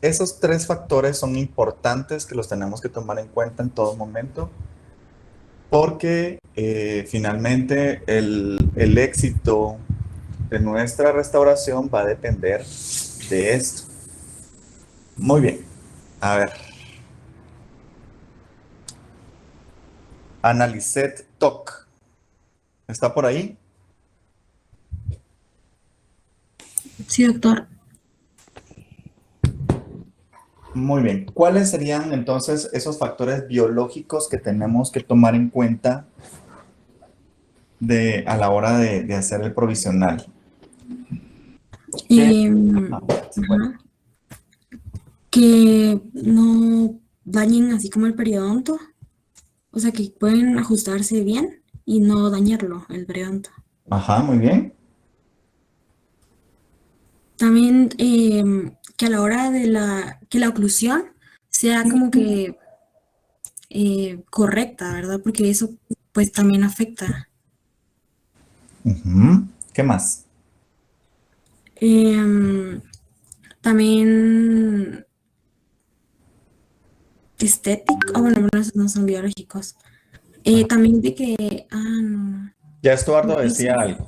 esos tres factores son importantes que los tenemos que tomar en cuenta en todo momento porque finalmente el éxito de nuestra restauración va a depender de esto. Muy bien. A ver. Analicet TOC. ¿Está por ahí? Sí, doctor. Muy bien. ¿Cuáles serían entonces esos factores biológicos que tenemos que tomar en cuenta a la hora de hacer el provisional? ¿Qué? Em, Ajá, sí, bueno. ajá. Que no dañen así como el periodonto, o sea, que pueden ajustarse bien y no dañarlo, el periodonto. Ajá, muy bien. También que a la hora de que la oclusión sea como que correcta, ¿verdad? Porque eso pues también afecta. Ujú. ¿Qué más? Em, también estético, bueno, esos no son biológicos. Ajá. También de que, no, Ya no Estuardo decía dice. algo.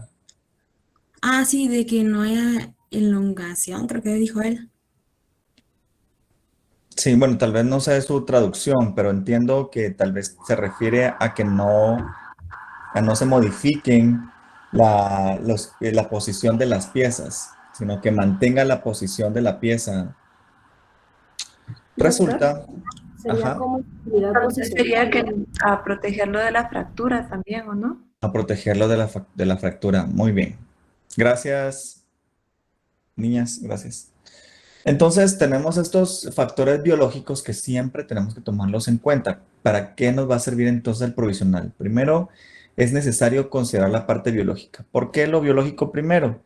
Sí, de que no haya elongación, creo que dijo él. Sí, bueno, tal vez no sé su traducción, pero entiendo que tal vez se refiere a que no se modifiquen la posición de las piezas, sino que mantenga la posición de la pieza. Doctor, Resulta, sería ajá, como actividad Entonces posicional. sería que a protegerlo de la fractura también, ¿o no? a protegerlo de la fractura. Muy bien. Gracias, niñas, gracias. Entonces, tenemos estos factores biológicos que siempre tenemos que tomarlos en cuenta. ¿Para qué nos va a servir entonces el provisional? Primero, es necesario considerar la parte biológica. ¿Por qué lo biológico primero?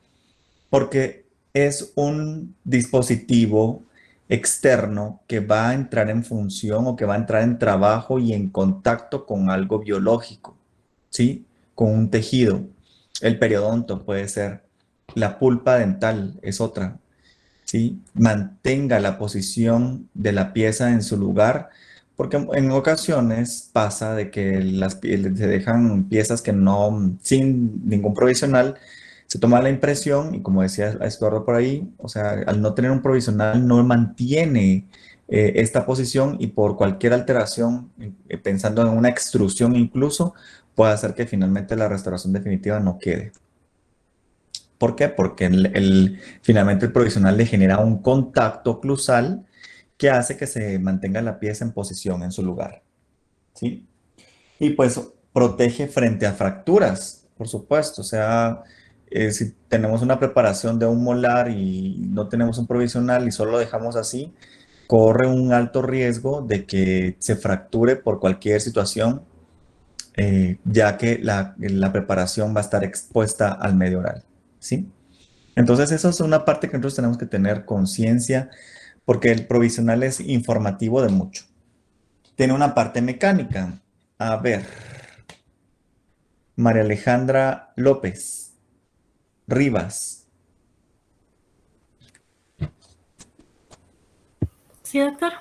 Porque es un dispositivo externo que va a entrar en función o que va a entrar en trabajo y en contacto con algo biológico, ¿sí? Con un tejido. El periodonto puede ser. La pulpa dental es otra. ¿Sí? Mantenga la posición de la pieza en su lugar, porque en ocasiones pasa de que se dejan piezas que no, sin ningún provisional, se toma la impresión y como decía Estuardo por ahí, o sea, al no tener un provisional no mantiene esta posición y por cualquier alteración, pensando en una extrusión incluso, puede hacer que finalmente la restauración definitiva no quede. ¿Por qué? Porque finalmente el provisional le genera un contacto oclusal que hace que se mantenga la pieza en posición en su lugar, ¿sí? Y pues protege frente a fracturas, por supuesto. O sea, si tenemos una preparación de un molar y no tenemos un provisional y solo lo dejamos así, corre un alto riesgo de que se fracture por cualquier situación, ya que la preparación va a estar expuesta al medio oral, ¿sí? Entonces, eso es una parte que nosotros tenemos que tener conciencia porque el provisional es informativo de mucho. Tiene una parte mecánica. A ver, María Alejandra López Rivas. Sí, doctor.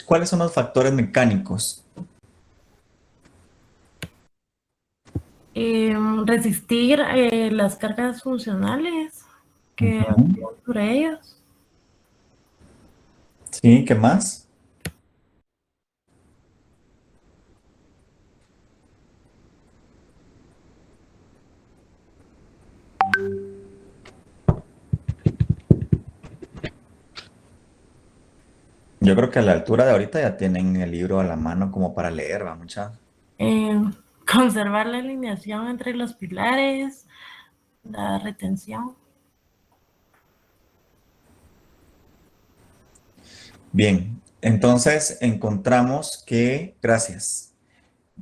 ¿Cuáles son los factores mecánicos? Resistir las cargas funcionales que Ujú. actúan sobre ellos. Sí, ¿qué más? Yo creo que a la altura de ahorita ya tienen el libro a la mano como para leer, va mucha. Eh, Conservar la alineación entre los pilares, la retención. Bien, entonces encontramos que, gracias,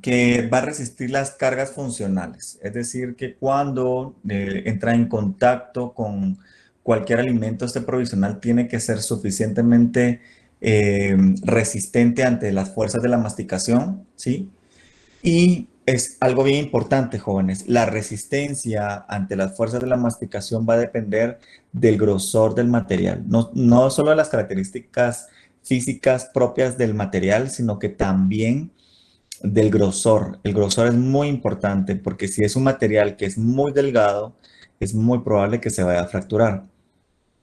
que va a resistir las cargas funcionales. Es decir, que cuando entra en contacto con cualquier alimento, este provisional tiene que ser suficientemente resistente ante las fuerzas de la masticación, ¿sí? Y es algo bien importante, jóvenes. La resistencia ante las fuerzas de la masticación va a depender del grosor del material. No solo de las características físicas propias del material, sino que también del grosor. El grosor es muy importante porque si es un material que es muy delgado, es muy probable que se vaya a fracturar.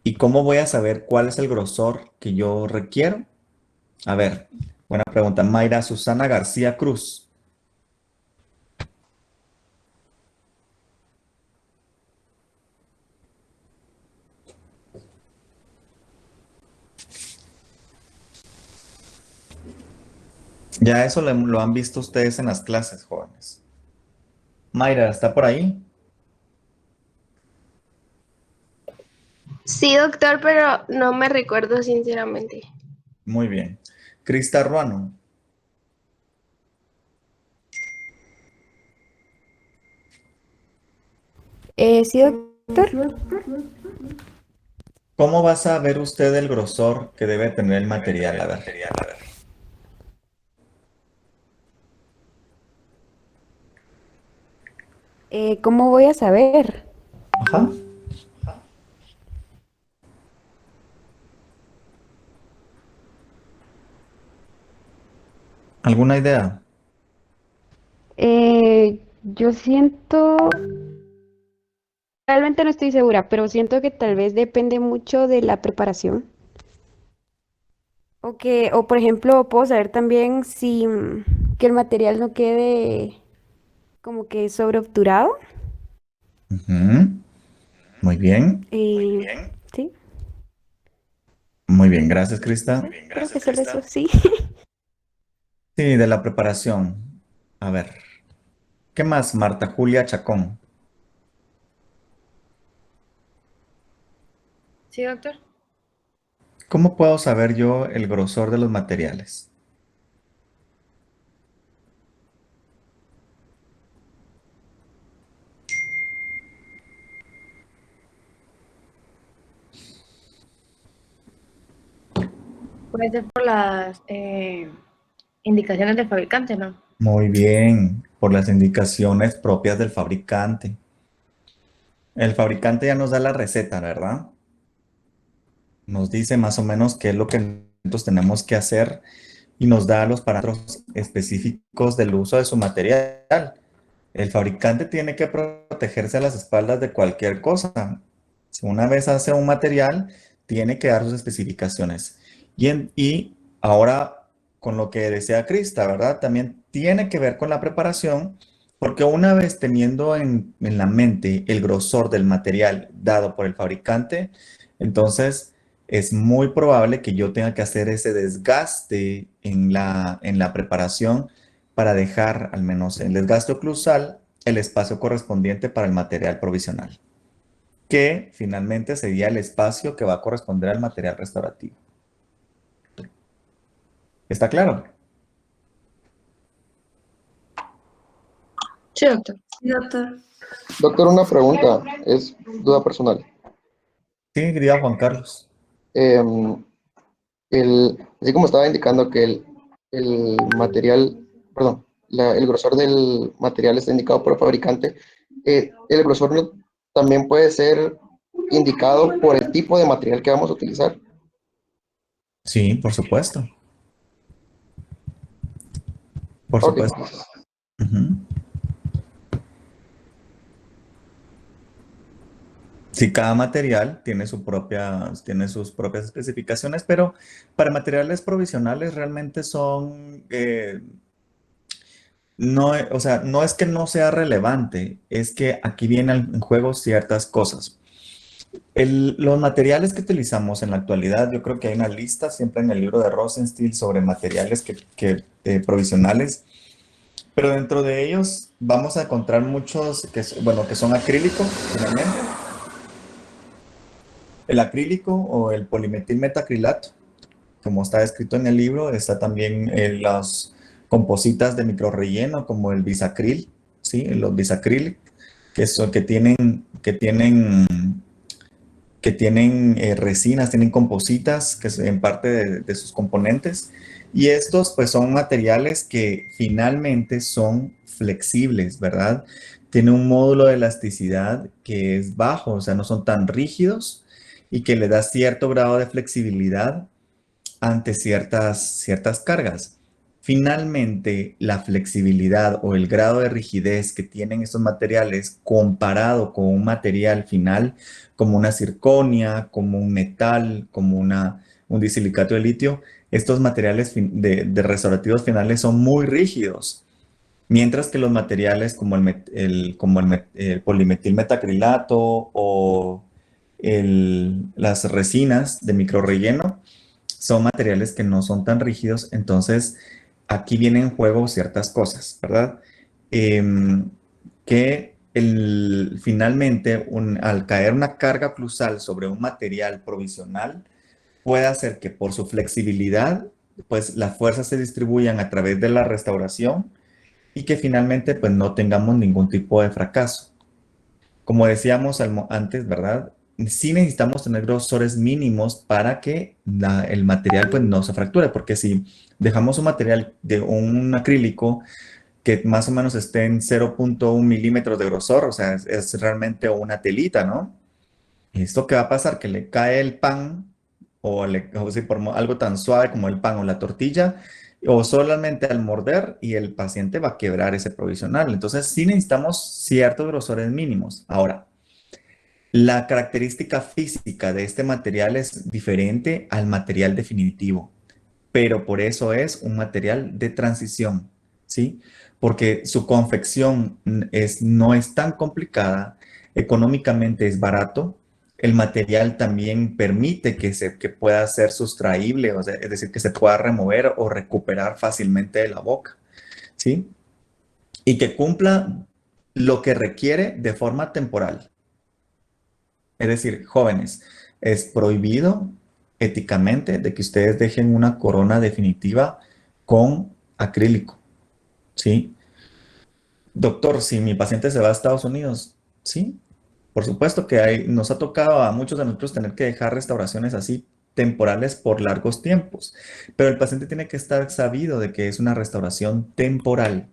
¿Y cómo voy a saber cuál es el grosor que yo requiero? A ver, buena pregunta. Mayra Susana García Cruz. Ya eso lo han visto ustedes en las clases, jóvenes. Mayra, ¿está por ahí? Sí, doctor, pero no me recuerdo sinceramente. Muy bien. Crista Ruano. Sí, doctor. ¿Cómo va a saber usted el grosor que debe tener el material? A ver. ¿Cómo voy a saber? Ajá. ¿Alguna idea? Yo siento, realmente no estoy segura, pero siento que tal vez depende mucho de la preparación. O por ejemplo, puedo saber también si que el material no quede como que sobreobturado. Ujú. Muy bien. Sí, Muy bien. Gracias, Crista. creo que solo eso, sí. Sí, de la preparación. A ver. ¿Qué más, Marta Julia Chacón? Sí, doctor. ¿Cómo puedo saber yo el grosor de los materiales? Puede ser por las indicaciones del fabricante, ¿no? Muy bien, por las indicaciones propias del fabricante. El fabricante ya nos da la receta, ¿verdad? Nos dice más o menos qué es lo que nosotros tenemos que hacer y nos da los parámetros específicos del uso de su material. El fabricante tiene que protegerse a las espaldas de cualquier cosa. Si una vez hace un material, tiene que dar sus especificaciones. Y ahora, con lo que decía Krista, ¿verdad? También tiene que ver con la preparación, porque una vez teniendo en la mente el grosor del material dado por el fabricante, entonces es muy probable que yo tenga que hacer ese desgaste en la preparación para dejar, al menos en el desgaste oclusal, el espacio correspondiente para el material provisional, que finalmente sería el espacio que va a corresponder al material restaurativo. ¿Está claro? Sí, doctor. Sí, doctor. Doctor, una pregunta, es duda personal. Sí, diría Juan Carlos. Em, así como estaba indicando que el material, perdón, el grosor del material está indicado por el fabricante, el grosor también puede ser indicado por el tipo de material que vamos a utilizar. Sí, por supuesto. Por Ok, supuesto. Ujú. Sí, cada material tiene sus propias especificaciones, pero para materiales provisionales realmente son, no, o sea, no es que no sea relevante, es que aquí vienen en juego ciertas cosas. Los materiales que utilizamos en la actualidad, yo creo que hay una lista siempre en el libro de Rosenstiel sobre materiales provisionales, pero dentro de ellos vamos a encontrar muchos bueno, que son acrílicos, finalmente. El acrílico o el polimetilmetacrilato, como está escrito en el libro, está también en las compositas de microrrelleno como el bisacril, ¿sí? Los bisacril, que tienen que tienen resinas, tienen compositas, que es en parte de sus componentes. Y estos pues son materiales que finalmente son flexibles, ¿verdad? Tienen un módulo de elasticidad que es bajo, o sea, no son tan rígidos y que le da cierto grado de flexibilidad ante ciertas cargas. Finalmente, la flexibilidad o el grado de rigidez que tienen estos materiales comparado con un material final como una circonia, como un metal, como un disilicato de litio, estos materiales de restaurativos finales son muy rígidos. Mientras que los materiales como el polimetilmetacrilato o las resinas de microrrelleno son materiales que no son tan rígidos, entonces aquí vienen en juego ciertas cosas, ¿verdad? Em, que finalmente al caer una carga plusal sobre un material provisional puede hacer que por su flexibilidad, pues las fuerzas se distribuyan a través de la restauración y que finalmente pues no tengamos ningún tipo de fracaso. Como decíamos antes, ¿verdad? Sí necesitamos tener grosores mínimos para que el material pues no se fracture, porque si dejamos un material de un acrílico que más o menos esté en 0.1 milímetros de grosor, o sea, es realmente una telita, ¿no? ¿Esto qué va a pasar? Que le cae el pan o si por algo tan suave como el pan o la tortilla, o solamente al morder y el paciente va a quebrar ese provisional. Entonces sí necesitamos ciertos grosores mínimos. Ahora, la característica física de este material es diferente al material definitivo, pero por eso es un material de transición, ¿sí? Porque su confección no es tan complicada, económicamente es barato, el material también permite que pueda ser sustraíble, o sea, es decir, que se pueda remover o recuperar fácilmente de la boca, ¿sí? Y que cumpla lo que requiere de forma temporal. Es decir, jóvenes, es prohibido éticamente de que ustedes dejen una corona definitiva con acrílico, ¿sí? Doctor, si mi paciente se va a Estados Unidos, sí, por supuesto que nos ha tocado a muchos de nosotros tener que dejar restauraciones así temporales por largos tiempos, pero el paciente tiene que estar sabido de que es una restauración temporal,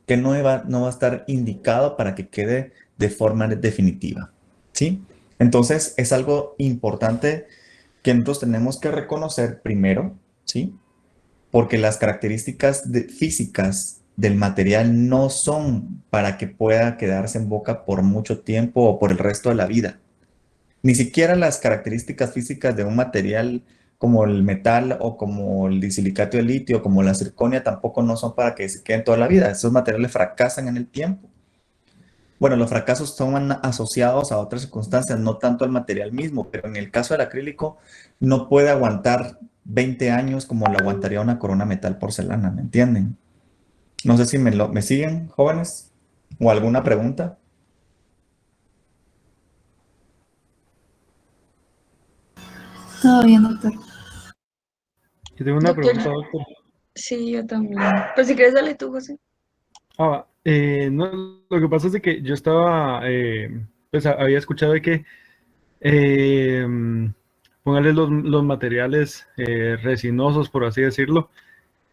que no va a estar indicado para que quede de forma definitiva, ¿sí? Entonces, es algo importante que nosotros tenemos que reconocer primero, ¿sí? Porque las características físicas del material no son para que pueda quedarse en boca por mucho tiempo o por el resto de la vida. Ni siquiera las características físicas de un material como el metal o como el disilicato de litio, como la circonia, tampoco no son para que se queden toda la vida. Esos materiales fracasan en el tiempo. Bueno, los fracasos son asociados a otras circunstancias, no tanto al material mismo, pero en el caso del acrílico no puede aguantar 20 años como lo aguantaría una corona metal porcelana, ¿me entienden? No sé si me siguen, jóvenes, o alguna pregunta. Todo bien, doctor. Yo tengo una Doctor, pregunta, doctor. sí, yo también. Pero si quieres, dale tú, José. No, lo que pasa es de que yo estaba, pues había escuchado de que eh, póngale los materiales resinosos, por así decirlo,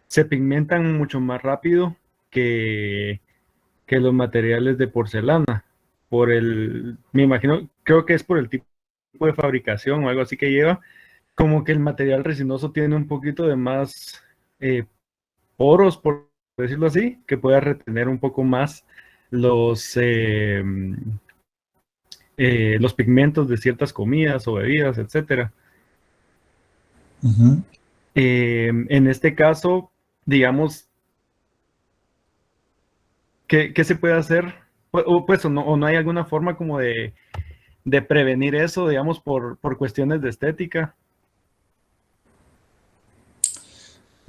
se pigmentan mucho más rápido que, que los materiales de porcelana. Me imagino, creo que es por el tipo de fabricación o algo así que lleva, como que el material resinoso tiene un poquito de más poros, por decirlo así, que pueda retener un poco más los, eh, los pigmentos de ciertas comidas o bebidas, etcétera. Ujú. En este caso, digamos, ¿qué se puede hacer? O no hay alguna forma como de prevenir eso, digamos, por cuestiones de estética.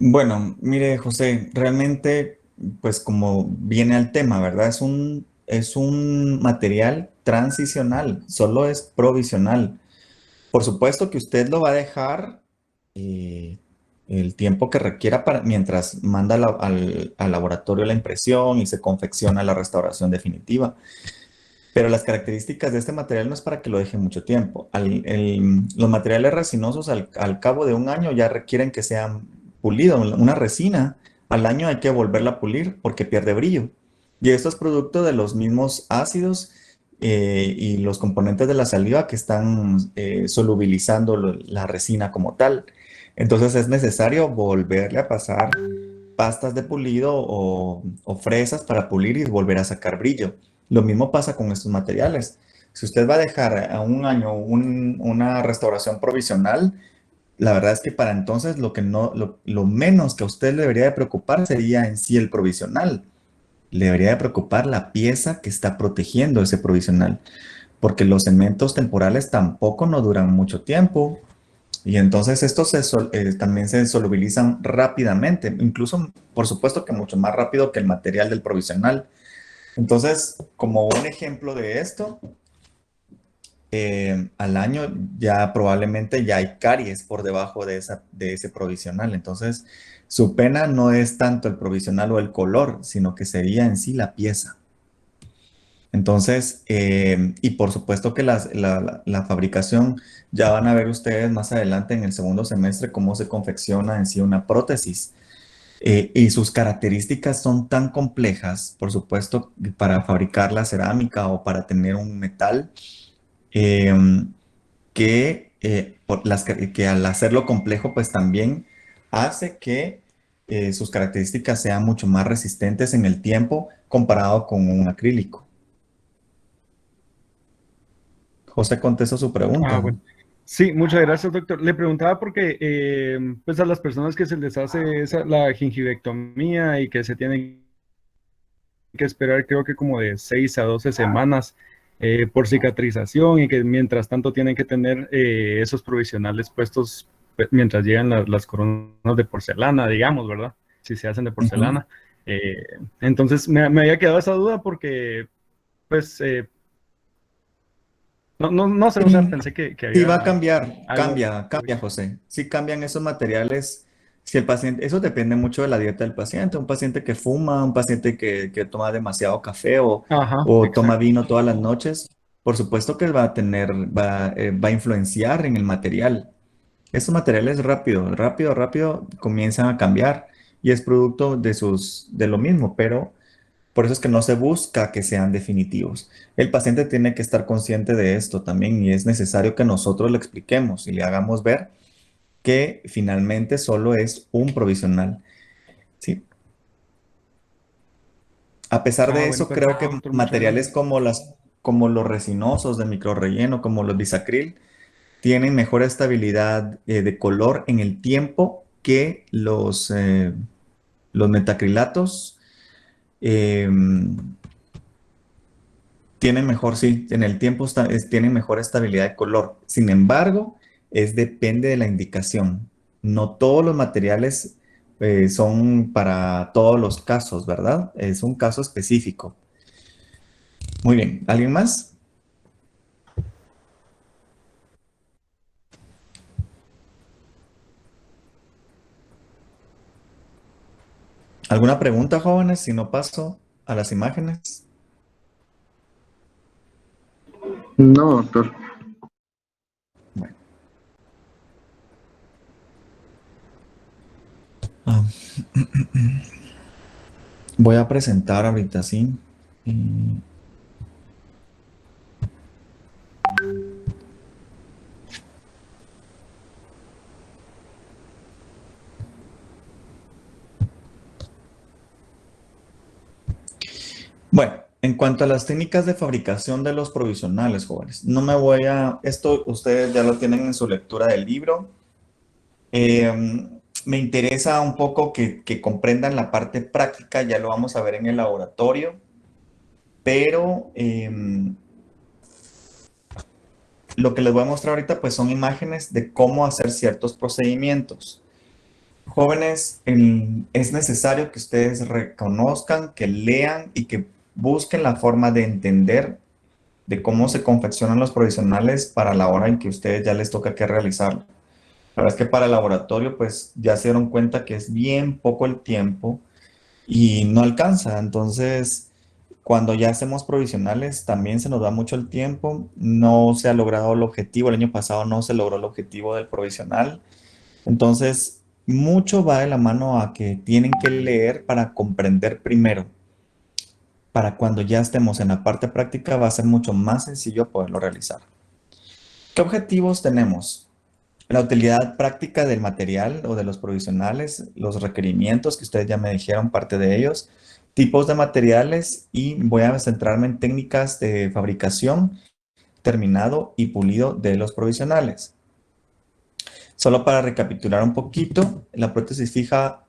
Bueno, mire, José, realmente, pues como viene al tema, ¿verdad? Es un material transicional, solo es provisional. Por supuesto que usted lo va a dejar eh, el tiempo que requiera mientras manda al laboratorio la impresión y se confecciona la restauración definitiva. Pero las características de este material no es para que lo dejen mucho tiempo. Los materiales resinosos al cabo de un año ya requieren que sean pulidos. Una resina al año hay que volverla a pulir porque pierde brillo. Y esto es producto de los mismos ácidos y los componentes de la saliva que están solubilizando la resina como tal. Entonces es necesario volverle a pasar pastas de pulido o fresas para pulir y volver a sacar brillo. Lo mismo pasa con estos materiales. Si usted va a dejar a un año una restauración provisional, la verdad es que para entonces lo menos que a usted le debería de preocupar sería en sí el provisional. Le debería de preocupar la pieza que está protegiendo ese provisional, porque los cementos temporales tampoco no duran mucho tiempo. Y entonces estos también se solubilizan rápidamente, incluso por supuesto que mucho más rápido que el material del provisional. Entonces, como un ejemplo de esto, al año ya probablemente ya hay caries por debajo de ese provisional. Entonces, su pena no es tanto el provisional o el color, sino que sería en sí la pieza. Entonces, y por supuesto que la fabricación, ya van a ver ustedes más adelante en el segundo semestre cómo se confecciona en sí una prótesis. Y sus características son tan complejas, por supuesto, para fabricar la cerámica o para tener un metal, eh, que al hacerlo complejo, pues también hace que sus características sean mucho más resistentes en el tiempo comparado con un acrílico. José, contesto su pregunta. Bueno. Sí, muchas gracias, doctor. Le preguntaba porque pues a las personas que se les hace la gingivectomía y que se tienen que esperar creo que como de 6 a 12 semanas por cicatrización y que mientras tanto tienen que tener esos provisionales puestos mientras llegan las coronas de porcelana, digamos, ¿verdad? Si se hacen de porcelana. Entonces me había quedado esa duda porque pues no sé, o sea, pensé que había... Sí, va a cambiar, algo- cambia, José. Sí cambian esos materiales. Si el paciente, eso depende mucho de la dieta del paciente. Un paciente que fuma, un paciente que toma demasiado café Ajá, o toma exacto. vino todas las noches, por supuesto que va a influenciar en el material. Estos materiales rápido comienzan a cambiar y es producto de lo mismo, pero por eso es que no se busca que sean definitivos. El paciente tiene que estar consciente de esto también y es necesario que nosotros le expliquemos y le hagamos ver que finalmente solo es un provisional. ¿Sí? A pesar de Bueno, eso, creo perfecto, que doctor, muchas materiales gracias. como los resinosos de microrrelleno, como los bisacril, tienen mejor estabilidad de color en el tiempo que los metacrilatos. Tienen mejor, sí, en el tiempo tienen mejor estabilidad de color. Sin embargo, depende de la indicación. No todos los materiales son para todos los casos, ¿verdad? Es un caso específico. Muy bien, ¿alguien más? ¿Alguna pregunta, jóvenes? Si no paso a las imágenes. No, doctor. Bueno. Ah, voy a presentar ahorita, sí. Bueno, en cuanto a las técnicas de fabricación de los provisionales, jóvenes, no me voy esto ustedes ya lo tienen en su lectura del libro. Me interesa un poco que comprendan la parte práctica, ya lo vamos a ver en el laboratorio, pero lo que les voy a mostrar ahorita pues son imágenes de cómo hacer ciertos procedimientos. Jóvenes, es necesario que ustedes reconozcan, que lean y que busquen la forma de entender de cómo se confeccionan los provisionales para la hora en que ustedes ya les toca que realizarlo. La verdad es que para el laboratorio, pues ya se dieron cuenta que es bien poco el tiempo y no alcanza. Entonces, Cuando ya hacemos provisionales, también se nos da mucho el tiempo. No se ha logrado el objetivo. El año pasado no se logró el objetivo del provisional. Entonces, mucho va de la mano a que tienen que leer para comprender primero. Para cuando ya estemos en la parte práctica va a ser mucho más sencillo poderlo realizar. ¿Qué objetivos tenemos? La utilidad práctica del material o de los provisionales, los requerimientos que ustedes ya me dijeron parte de ellos, tipos de materiales y voy a centrarme en técnicas de fabricación, terminado y pulido de los provisionales. Solo para recapitular un poquito, la prótesis fija,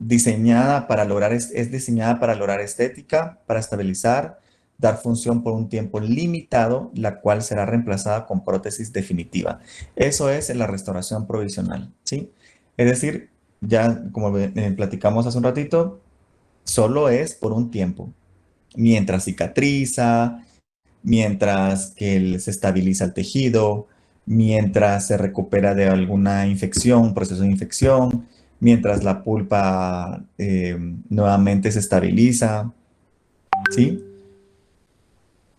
diseñada para lograr, es diseñada para lograr estética, para estabilizar, dar función por un tiempo limitado, la cual será reemplazada con prótesis definitiva. Eso es en la restauración provisional, ¿sí? Es decir, ya como platicamos hace un ratito, solo es por un tiempo, mientras cicatriza, mientras que se estabiliza el tejido, mientras se recupera de alguna infección, un proceso de infección, mientras la pulpa nuevamente se estabiliza, ¿sí?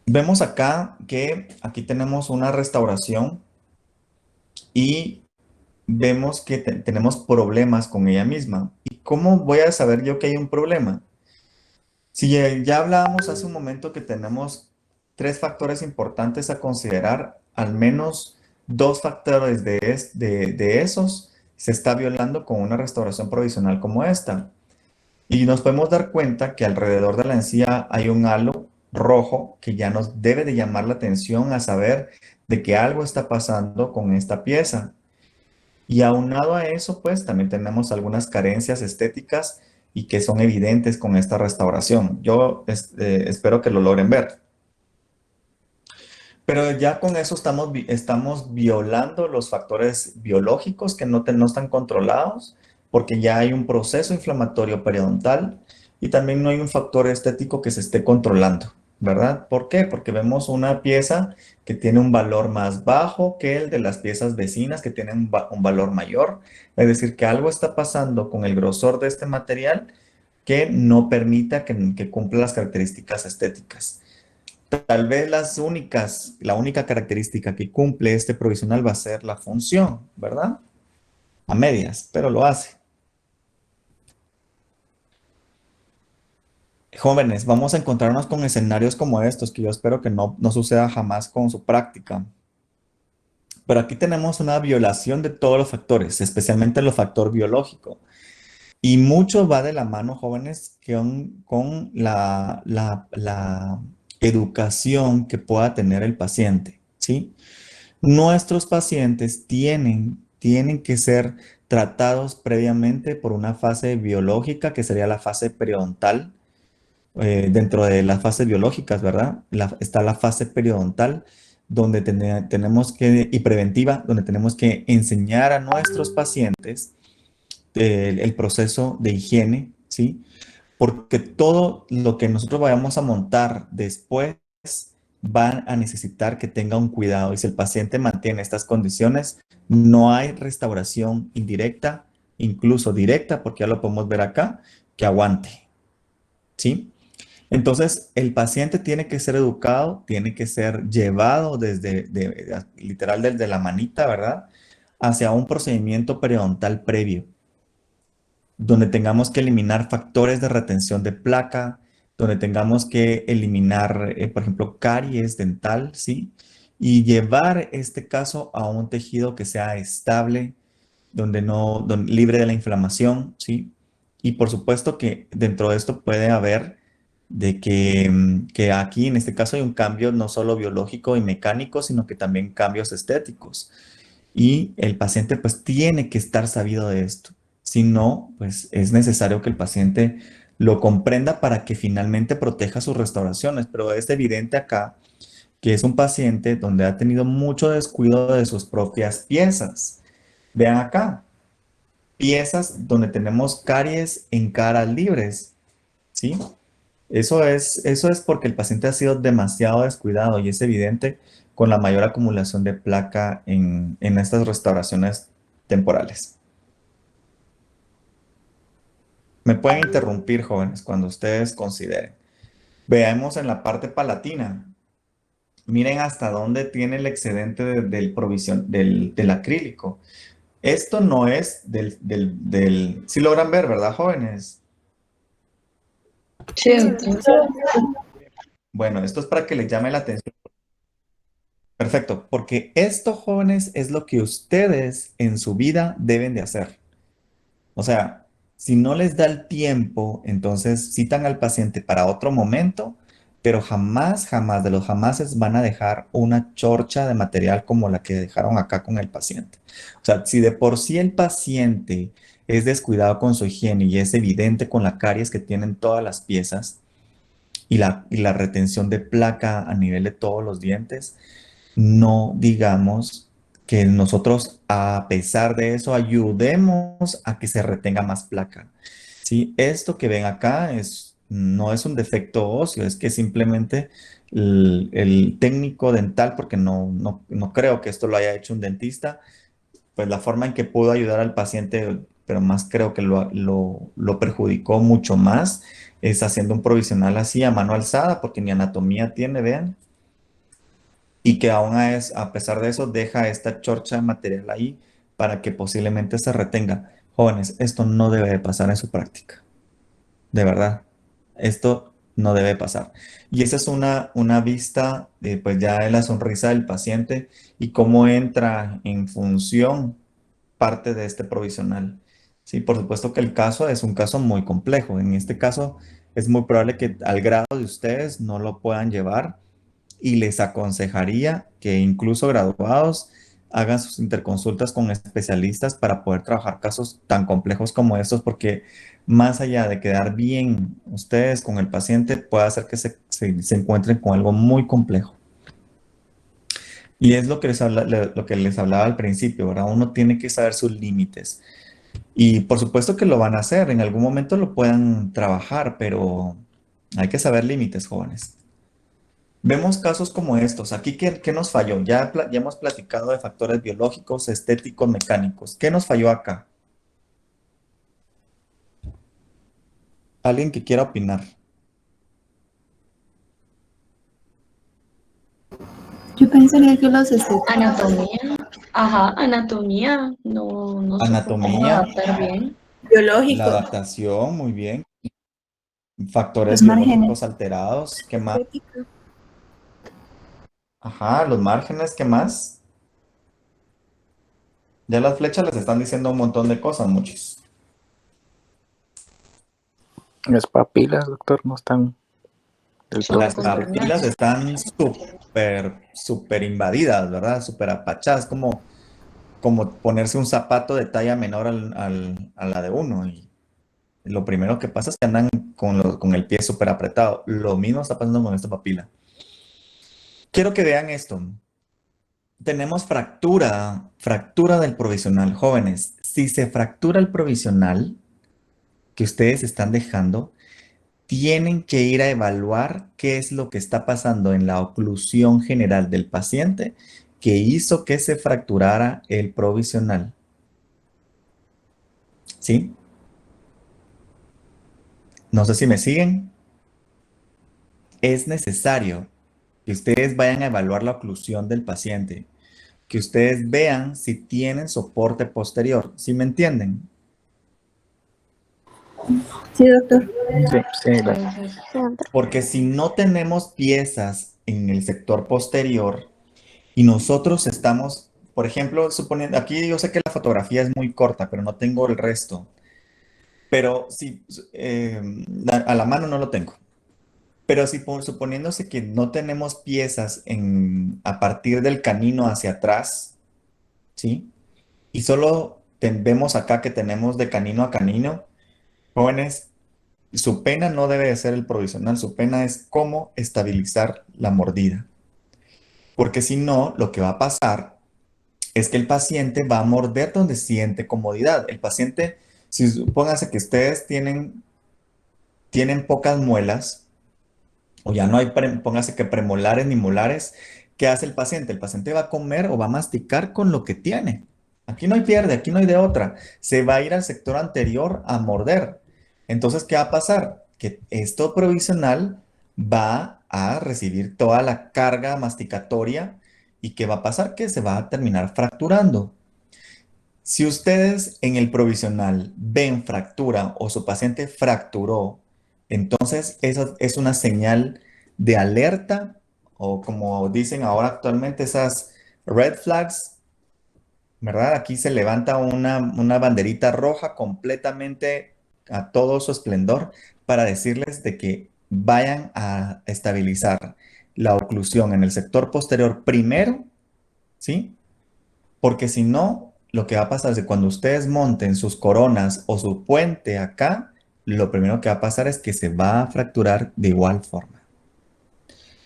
Vemos acá que aquí tenemos una restauración y vemos que tenemos problemas con ella misma. ¿Y cómo voy a saber yo que hay un problema? Si ya hablábamos hace un momento que tenemos 3 factores importantes a considerar, al menos 2 factores de esos se está violando con una restauración provisional como esta. Y nos podemos dar cuenta que alrededor de la encía hay un halo rojo que ya nos debe de llamar la atención a saber de que algo está pasando con esta pieza. Y aunado a eso, pues también tenemos algunas carencias estéticas y que son evidentes con esta restauración. Yo espero que lo logren ver. Pero ya con eso estamos violando los factores biológicos que no están controlados, porque ya hay un proceso inflamatorio periodontal y también no hay un factor estético que se esté controlando, ¿verdad? ¿Por qué? Porque vemos una pieza que tiene un valor más bajo que el de las piezas vecinas que tienen un valor mayor. Es decir, que algo está pasando con el grosor de este material que no permita que cumpla las características estéticas. Tal vez la única característica que cumple este provisional va a ser la función, ¿verdad? A medias, pero lo hace. Jóvenes, vamos a encontrarnos con escenarios como estos, que yo espero que no suceda jamás con su práctica. Pero aquí tenemos una violación de todos los factores, especialmente el factor biológico. Y mucho va de la mano, jóvenes, con la educación que pueda tener el paciente, ¿sí? Nuestros pacientes tienen que ser tratados previamente por una fase biológica, que sería la fase periodontal. Dentro de las fases biológicas, ¿verdad? Está la fase periodontal, donde tenemos que, y preventiva, donde tenemos que enseñar a nuestros pacientes el proceso de higiene, ¿sí? Porque todo lo que nosotros vayamos a montar después van a necesitar que tenga un cuidado. Y si el paciente mantiene estas condiciones, no hay restauración indirecta, incluso directa, porque ya lo podemos ver acá, que aguante, ¿sí? Entonces, el paciente tiene que ser educado, tiene que ser llevado literal desde la manita, ¿verdad? Hacia un procedimiento periodontal previo, donde tengamos que eliminar factores de retención de placa, donde tengamos que eliminar, por ejemplo, caries dental, ¿sí? Y llevar este caso a un tejido que sea estable, libre de la inflamación, ¿sí? Y por supuesto que dentro de esto puede haber de que aquí en este caso hay un cambio no solo biológico y mecánico, sino que también cambios estéticos. Y el paciente pues tiene que estar sabido de esto. Si no, pues es necesario que el paciente lo comprenda para que finalmente proteja sus restauraciones. Pero es evidente acá que es un paciente donde ha tenido mucho descuido de sus propias piezas. Vean acá, piezas donde tenemos caries en caras libres, ¿sí? Eso es porque el paciente ha sido demasiado descuidado y es evidente con la mayor acumulación de placa en estas restauraciones temporales. Me pueden interrumpir, jóvenes, cuando ustedes consideren. Veamos en la parte palatina. Miren hasta dónde tiene el excedente del acrílico. Esto no es si logran ver, ¿verdad, jóvenes? Sí, doctor. Bueno, esto es para que les llame la atención. Perfecto, porque esto, jóvenes, es lo que ustedes en su vida deben de hacer. O sea, si no les da el tiempo, entonces citan al paciente para otro momento, pero jamás, jamás de los jamases van a dejar una chorcha de material como la que dejaron acá con el paciente. O sea, si de por sí el paciente es descuidado con su higiene y es evidente con la caries que tienen todas las piezas y la retención de placa a nivel de todos los dientes, no digamos que nosotros, a pesar de eso, ayudemos a que se retenga más placa. ¿Sí? Esto que ven acá no es un defecto óseo, es que simplemente el técnico dental, porque no creo que esto lo haya hecho un dentista, pues la forma en que pudo ayudar al paciente, pero más creo que lo perjudicó mucho más, es haciendo un provisional así a mano alzada, porque ni anatomía tiene, vean, y que aún a pesar de eso deja esta chorcha de material ahí para que posiblemente se retenga. Jóvenes, esto no debe de pasar en su práctica. De verdad, esto no debe pasar. Y esa es una vista pues ya de la sonrisa del paciente y cómo entra en función parte de este provisional. Sí, por supuesto que el caso es un caso muy complejo. En este caso es muy probable que al grado de ustedes no lo puedan llevar y les aconsejaría que incluso graduados hagan sus interconsultas con especialistas para poder trabajar casos tan complejos como estos, porque más allá de quedar bien ustedes con el paciente, puede hacer que se encuentren con algo muy complejo. Y es lo que les hablaba al principio, ¿verdad? Uno tiene que saber sus límites. Y por supuesto que lo van a hacer, en algún momento lo puedan trabajar, pero hay que saber límites, jóvenes. Vemos casos como estos. Aquí, ¿qué nos falló? Ya hemos platicado de factores biológicos, estéticos, mecánicos. ¿Qué nos falló acá? ¿Alguien que quiera opinar? Yo pensaría que los estéticos. Anatomía. Ajá, anatomía. No se puede Anatomía, adaptar bien. la Biológicos. adaptación, muy bien. Factores Los márgenes. biológicos alterados, ¿qué más? Estética. Ajá, los márgenes, ¿qué más? Ya las flechas les están diciendo un montón de cosas, muchos. Las papilas, doctor, no están del todo. Las papilas están súper invadidas, ¿verdad? Súper apachadas, como ponerse un zapato de talla menor a la de uno. Y lo primero que pasa es que andan con el pie súper apretado. Lo mismo está pasando con esta papila. Quiero que vean esto. Tenemos fractura del provisional. Jóvenes, si se fractura el provisional que ustedes están dejando, tienen que ir a evaluar qué es lo que está pasando en la oclusión general del paciente que hizo que se fracturara el provisional. ¿Sí? No sé si me siguen. Es necesario que ustedes vayan a evaluar la oclusión del paciente, que ustedes vean si tienen soporte posterior. ¿Sí me entienden? Sí, doctor. Sí, gracias. Porque si no tenemos piezas en el sector posterior y nosotros estamos, por ejemplo, suponiendo, aquí yo sé que la fotografía es muy corta, pero no tengo el resto. Pero si a la mano no lo tengo. Pero si suponiéndose que no tenemos piezas a partir del canino hacia atrás, ¿sí? Y solo vemos acá que tenemos de canino a canino, jóvenes, su pena no debe de ser el provisional, su pena es cómo estabilizar la mordida. Porque si no, lo que va a pasar es que el paciente va a morder donde siente comodidad. El paciente, si supónganse que ustedes tienen pocas muelas, o ya no hay, póngase que premolares ni molares, ¿qué hace el paciente? El paciente va a comer o va a masticar con lo que tiene. Aquí no hay pierde, aquí no hay de otra. Se va a ir al sector anterior a morder. Entonces, ¿qué va a pasar? Que esto provisional va a recibir toda la carga masticatoria y ¿qué va a pasar? Que se va a terminar fracturando. Si ustedes en el provisional ven fractura o su paciente fracturó, entonces eso es una señal de alerta o como dicen ahora actualmente esas red flags, ¿verdad? Aquí se levanta una banderita roja completamente a todo su esplendor para decirles de que vayan a estabilizar la oclusión en el sector posterior primero, ¿sí? Porque si no, lo que va a pasar es que cuando ustedes monten sus coronas o su puente acá, lo primero que va a pasar es que se va a fracturar de igual forma.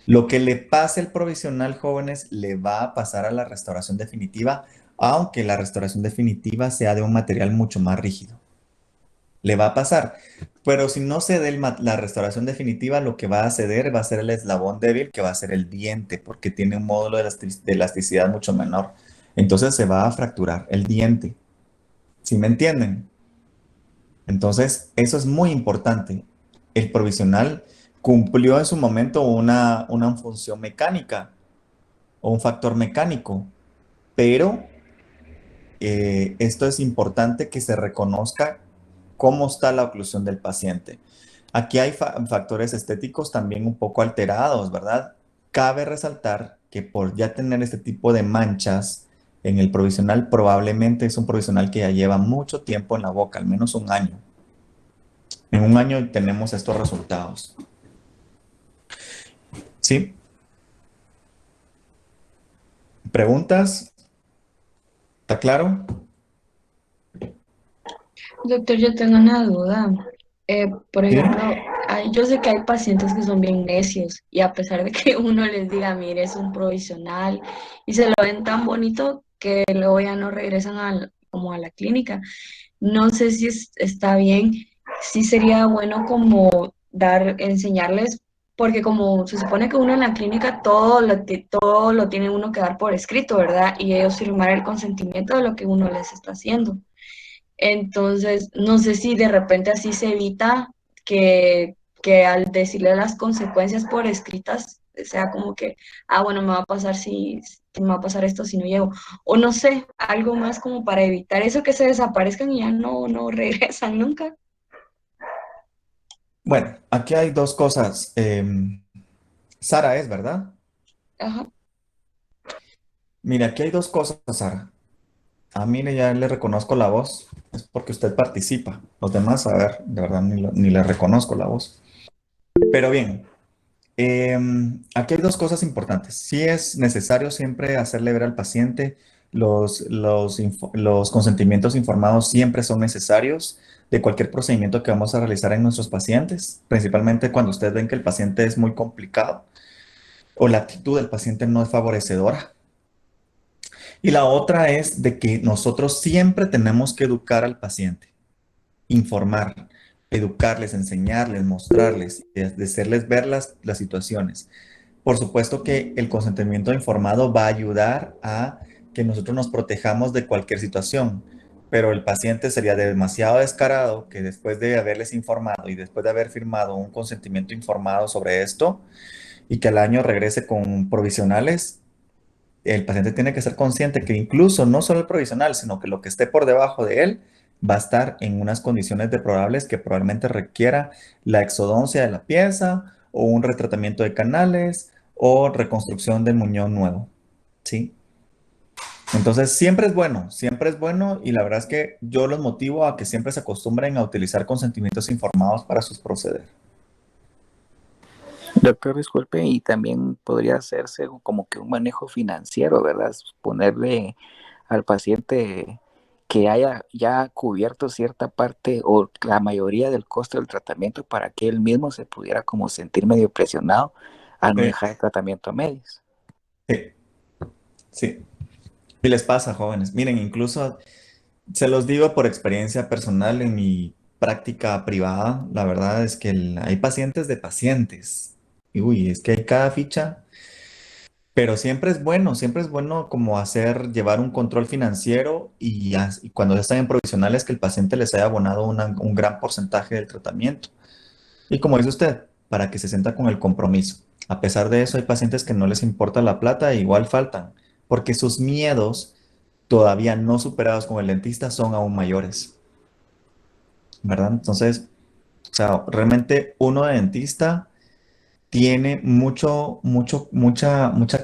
Lo que le pase al provisional, jóvenes, le va a pasar a la restauración definitiva, aunque la restauración definitiva sea de un material mucho más rígido. Le va a pasar. Pero si no cede la restauración definitiva, lo que va a ceder va a ser el eslabón débil, que va a ser el diente, porque tiene un módulo de elasticidad mucho menor. Entonces se va a fracturar el diente. ¿Sí me entienden? Entonces, eso es muy importante. El provisional cumplió en su momento una función mecánica o un factor mecánico, pero esto es importante que se reconozca cómo está la oclusión del paciente. Aquí hay factores estéticos también un poco alterados, ¿verdad? Cabe resaltar que por ya tener este tipo de manchas en el provisional, probablemente es un provisional que ya lleva mucho tiempo en la boca, al menos un año. En un año tenemos estos resultados. ¿Sí? ¿Preguntas? ¿Está claro? Doctor, yo tengo una duda. Por Sí. ejemplo, yo sé que hay pacientes que son bien necios y a pesar de que uno les diga, mire, es un provisional y se lo ven tan bonito que luego ya no regresan como a la clínica. No sé si está bien, sí sería bueno como enseñarles, porque como se supone que uno en la clínica todo lo tiene uno que dar por escrito, ¿verdad? Y ellos firmar el consentimiento de lo que uno les está haciendo. Entonces, no sé si de repente así se evita que al decirle las consecuencias por escritas sea como que, bueno, me va a pasar me va a pasar esto si no llego. O no sé, algo más como para evitar eso que se desaparezcan y ya no regresan nunca. Bueno, aquí hay dos cosas. Sara es, ¿verdad? Ajá. Mira, aquí hay dos cosas, Sara. A mí ya le reconozco la voz, es porque usted participa. Los demás, a ver, de verdad ni le reconozco la voz. Pero bien, aquí hay dos cosas importantes. Sí es necesario siempre hacerle ver al paciente los consentimientos informados siempre son necesarios de cualquier procedimiento que vamos a realizar en nuestros pacientes, principalmente cuando ustedes ven que el paciente es muy complicado o la actitud del paciente no es favorecedora. Y la otra es de que nosotros siempre tenemos que educar al paciente, informar, educarles, enseñarles, mostrarles, de hacerles ver las situaciones. Por supuesto que el consentimiento informado va a ayudar a que nosotros nos protejamos de cualquier situación, pero el paciente sería demasiado descarado que después de haberles informado y después de haber firmado un consentimiento informado sobre esto y que al año regrese con provisionales, el paciente tiene que ser consciente que incluso no solo el provisional, sino que lo que esté por debajo de él va a estar en unas condiciones deplorables que probablemente requiera la exodoncia de la pieza o un retratamiento de canales o reconstrucción del muñón nuevo, ¿sí? Entonces, siempre es bueno y la verdad es que yo los motivo a que siempre se acostumbren a utilizar consentimientos informados para sus proceder. Doctor, disculpe, y también podría hacerse como que un manejo financiero, ¿verdad? Ponerle al paciente que haya ya cubierto cierta parte o la mayoría del costo del tratamiento para que él mismo se pudiera como sentir medio presionado a no Sí, dejar el tratamiento a medias. sí, sí. Y les pasa, jóvenes. Miren, incluso se los digo por experiencia personal en mi práctica privada. La verdad es que hay pacientes de pacientes. Y uy, es que hay cada ficha. Pero siempre es bueno como llevar un control financiero y cuando ya están en provisionales que el paciente les haya abonado un gran porcentaje del tratamiento. Y como dice usted, para que se sienta con el compromiso. A pesar de eso, hay pacientes que no les importa la plata e igual faltan, porque sus miedos todavía no superados con el dentista son aún mayores, ¿verdad? Entonces, o sea, realmente uno de dentista tiene mucha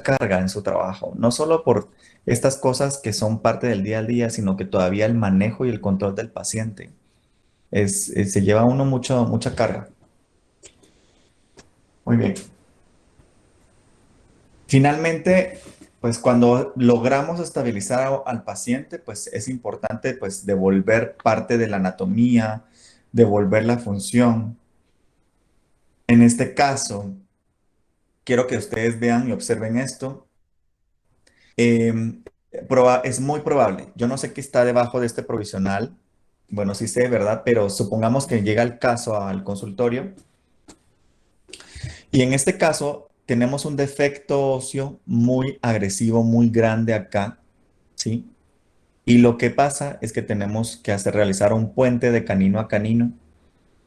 carga en su trabajo, no solo por estas cosas que son parte del día a día, sino que todavía el manejo y el control del paciente se lleva uno mucha carga. Muy bien. Finalmente, pues cuando logramos estabilizar al paciente, pues es importante pues devolver parte de la anatomía, devolver la función. En este caso, quiero que ustedes vean y observen esto. Es muy probable, yo no sé qué está debajo de este provisional, bueno, sí sé, ¿verdad? Pero supongamos que llega el caso al consultorio y en este caso tenemos un defecto óseo muy agresivo, muy grande acá, ¿sí? Y lo que pasa es que tenemos que realizar un puente de canino a canino.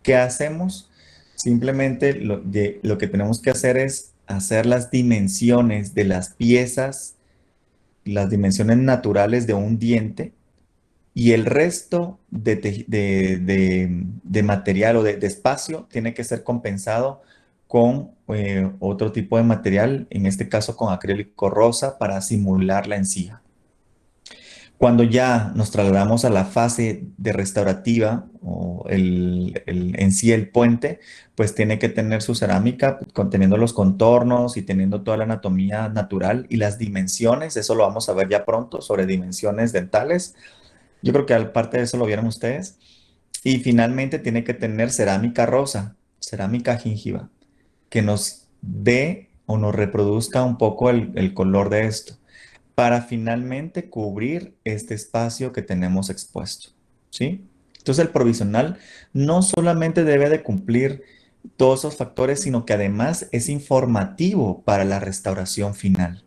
¿Qué hacemos? Simplemente lo que tenemos que hacer es hacer las dimensiones de las piezas, las dimensiones naturales de un diente y el resto de material o de espacio tiene que ser compensado con otro tipo de material, en este caso con acrílico rosa para simular la encía. Cuando ya nos trasladamos a la fase de restaurativa o en sí el puente, pues tiene que tener su cerámica conteniendo los contornos y teniendo toda la anatomía natural y las dimensiones, eso lo vamos a ver ya pronto sobre dimensiones dentales. Yo creo que aparte de eso lo vieron ustedes. Y finalmente tiene que tener cerámica rosa, cerámica gingiva, que nos dé o nos reproduzca un poco el color de esto para finalmente cubrir este espacio que tenemos expuesto, ¿sí? Entonces el provisional no solamente debe de cumplir todos esos factores, sino que además es informativo para la restauración final,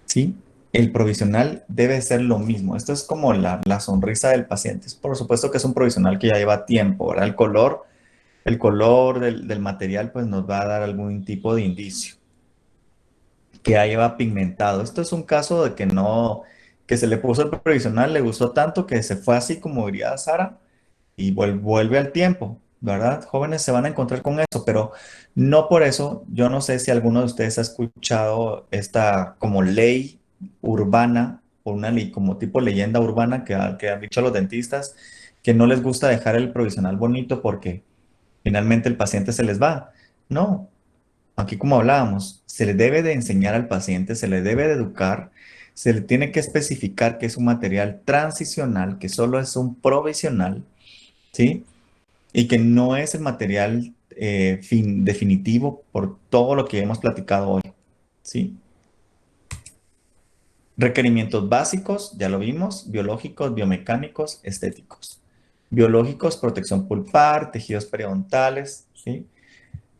¿sí? El provisional debe ser lo mismo. Esto es como la sonrisa del paciente. Por supuesto que es un provisional que ya lleva tiempo, ¿verdad? El color del material pues nos va a dar algún tipo de indicio que ya lleva pigmentado. Esto es un caso de que se le puso el provisional, le gustó tanto que se fue así como diría Sara y vuelve al tiempo, ¿verdad? Jóvenes se van a encontrar con eso, pero no por eso, yo no sé si alguno de ustedes ha escuchado esta como ley urbana o una ley como tipo leyenda urbana que han dicho los dentistas que no les gusta dejar el provisional bonito porque finalmente el paciente se les va. No, aquí como hablábamos, se le debe de enseñar al paciente, se le debe de educar, se le tiene que especificar que es un material transicional, que solo es un provisional, ¿sí? Y que no es el material definitivo por todo lo que hemos platicado hoy, ¿sí? Requerimientos básicos, ya lo vimos, biológicos, biomecánicos, estéticos. Biológicos, protección pulpar, tejidos periodontales, ¿sí?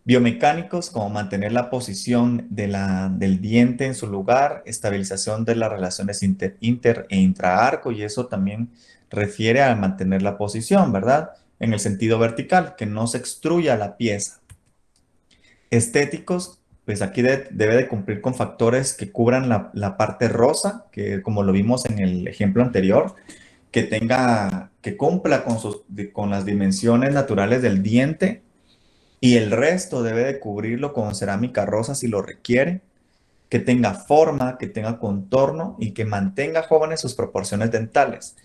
Biomecánicos, como mantener la posición del diente en su lugar, estabilización de las relaciones inter e intraarco, y eso también refiere a mantener la posición, ¿verdad? En el sentido vertical, que no se extruya la pieza. Estéticos, pues aquí debe de cumplir con factores que cubran la parte rosa, que como lo vimos en el ejemplo anterior, que cumpla con las dimensiones naturales del diente, y el resto debe de cubrirlo con cerámica rosa si lo requiere, que tenga forma, que tenga contorno y que mantenga jóvenes sus proporciones dentales.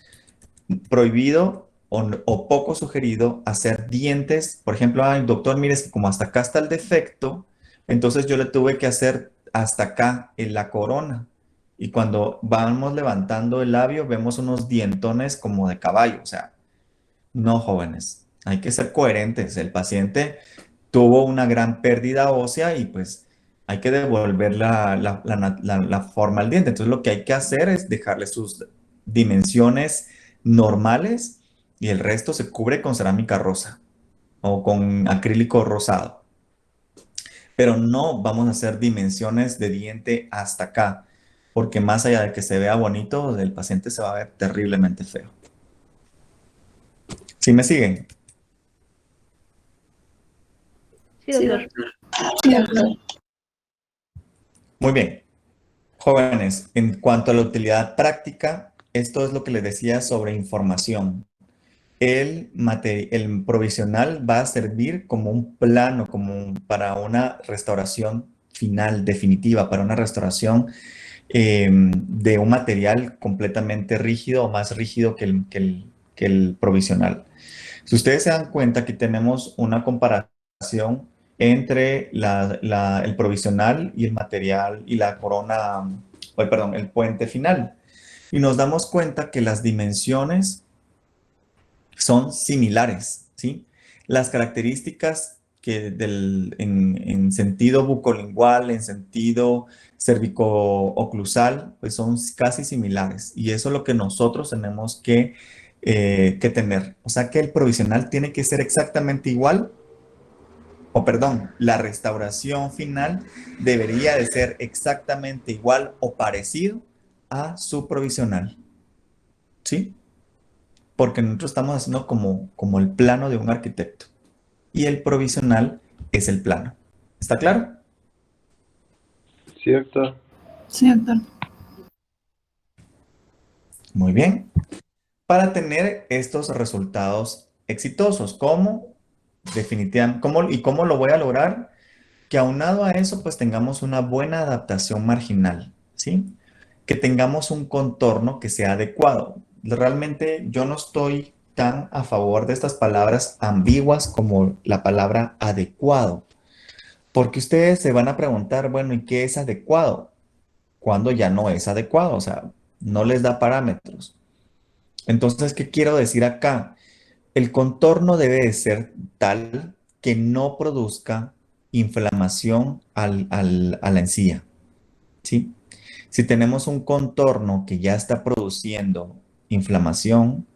Prohibido o poco sugerido hacer dientes, por ejemplo, ay, doctor, mire, es que como hasta acá está el defecto, entonces yo le tuve que hacer hasta acá en la corona. Y cuando vamos levantando el labio, vemos unos dientones como de caballo. O sea, no, jóvenes, hay que ser coherentes. El paciente tuvo una gran pérdida ósea y pues hay que devolver la forma al diente. Entonces lo que hay que hacer es dejarle sus dimensiones normales y el resto se cubre con cerámica rosa o con acrílico rosado. pero no vamos a hacer dimensiones de diente hasta acá, porque más allá de que se vea bonito, el paciente se va a ver terriblemente feo. ¿Sí me siguen? Sí, Sí, doctor. doctor. Muy bien. Jóvenes, en cuanto a la utilidad práctica, esto es lo que les decía sobre información. El provisional va a servir como un plano, para una restauración final, definitiva, para una restauración de un material completamente rígido o más rígido que el provisional. Si ustedes se dan cuenta, aquí tenemos una comparación entre el provisional y el material y la corona, perdón, el puente final. Y nos damos cuenta que las dimensiones son similares, ¿sí? Las características en sentido bucolingual, en sentido cervico-oclusal, pues son casi similares. Y eso es lo que nosotros tenemos que tener. O sea que el provisional tiene que ser exactamente igual, o perdón, la restauración final debería de ser exactamente igual o parecido a su provisional, ¿sí? Porque nosotros estamos haciendo como el plano de un arquitecto y el provisional es el plano. ¿Está claro? Sí, doctor. Sí, doctor. Muy bien. Para tener estos resultados exitosos, ¿cómo? Definitivamente, ¿cómo lo voy a lograr? Que aunado a eso, pues tengamos una buena adaptación marginal, ¿sí? Que tengamos un contorno que sea adecuado. Realmente yo no estoy tan a favor de estas palabras ambiguas como la palabra adecuado, porque ustedes se van a preguntar, bueno, ¿y qué es adecuado? Cuando ya no es adecuado, o sea, no les da parámetros. Entonces, ¿qué quiero decir acá? El contorno debe de ser tal que no produzca inflamación a la encía, ¿sí? Si tenemos un contorno que ya está produciendo inflamación,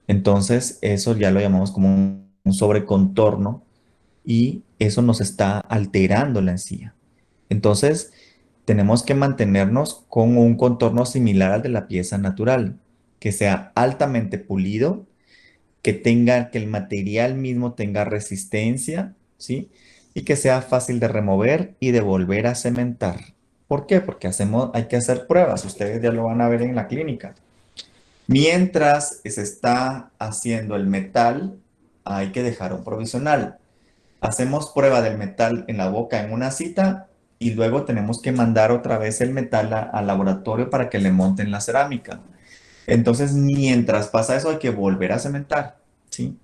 entonces eso ya lo llamamos como un sobrecontorno y eso nos está alterando la encía. Entonces, tenemos que mantenernos con un contorno similar al de la pieza natural, que sea altamente pulido, que el material mismo tenga resistencia, ¿sí? Y que sea fácil de remover y de volver a cementar. ¿Por qué? Porque hay que hacer pruebas. Ustedes ya lo van a ver en la clínica. Mientras se está haciendo el metal, hay que dejar un provisional. Hacemos prueba del metal en la boca en una cita y luego tenemos que mandar otra vez el metal al laboratorio para que le monten la cerámica. Entonces, mientras pasa eso, hay que volver a cementar, ¿sí?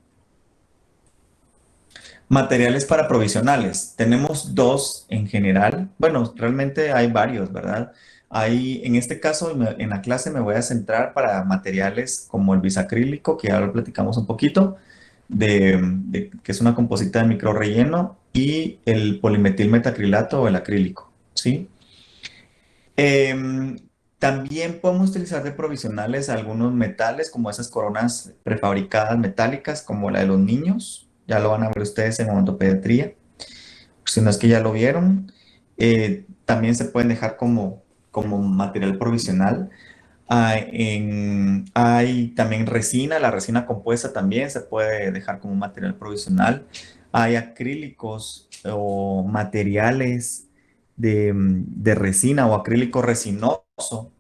Materiales para provisionales. Tenemos dos en general. Bueno, realmente hay varios, ¿verdad? En este caso, en la clase me voy a centrar para materiales como el bisacrílico, que ya lo platicamos un poquito, que es una composita de micro relleno, y el polimetilmetacrilato o el acrílico, ¿sí? También podemos utilizar de provisionales algunos metales, como esas coronas prefabricadas metálicas, como la de los niños. Ya lo van a ver ustedes en odontopediatría. Si no es que ya lo vieron. También se pueden dejar como material provisional. Hay también resina, la resina compuesta también se puede dejar como material provisional. Hay acrílicos o materiales de resina o acrílico resinoso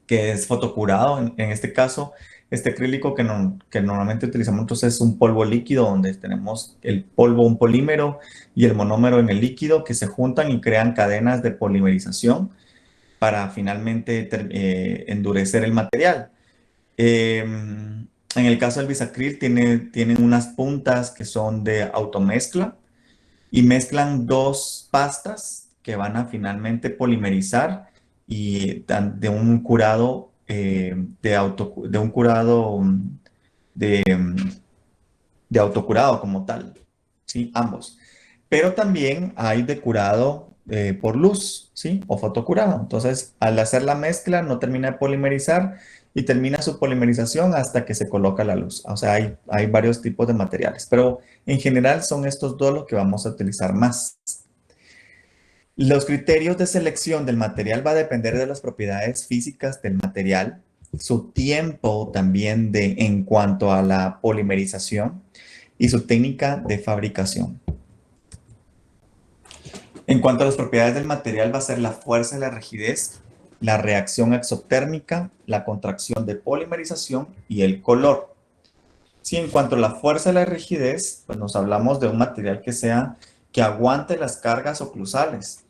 que es fotocurado. En este caso, este acrílico que normalmente utilizamos entonces es un polvo líquido donde tenemos el polvo, un polímero y el monómero en el líquido que se juntan y crean cadenas de polimerización para finalmente endurecer el material. En el caso del bisacril tienen unas puntas que son de automezcla y mezclan dos pastas que van a finalmente polimerizar y dan de un curado de un curado de, de autocurado como tal, ¿sí? Ambos. Pero también hay de curado por luz, ¿sí? O fotocurado. Entonces, al hacer la mezcla, no termina de polimerizar y termina su polimerización hasta que se coloca la luz. O sea, hay varios tipos de materiales, pero en general son estos dos los que vamos a utilizar más. Los criterios de selección del material va a depender de las propiedades físicas del material, su tiempo también en cuanto a la polimerización y su técnica de fabricación. En cuanto a las propiedades del material, va a ser la fuerza y la rigidez, la reacción exotérmica, la contracción de polimerización y el color. Sí, en cuanto a la fuerza y la rigidez, pues nos hablamos de un material que aguante las cargas oclusales.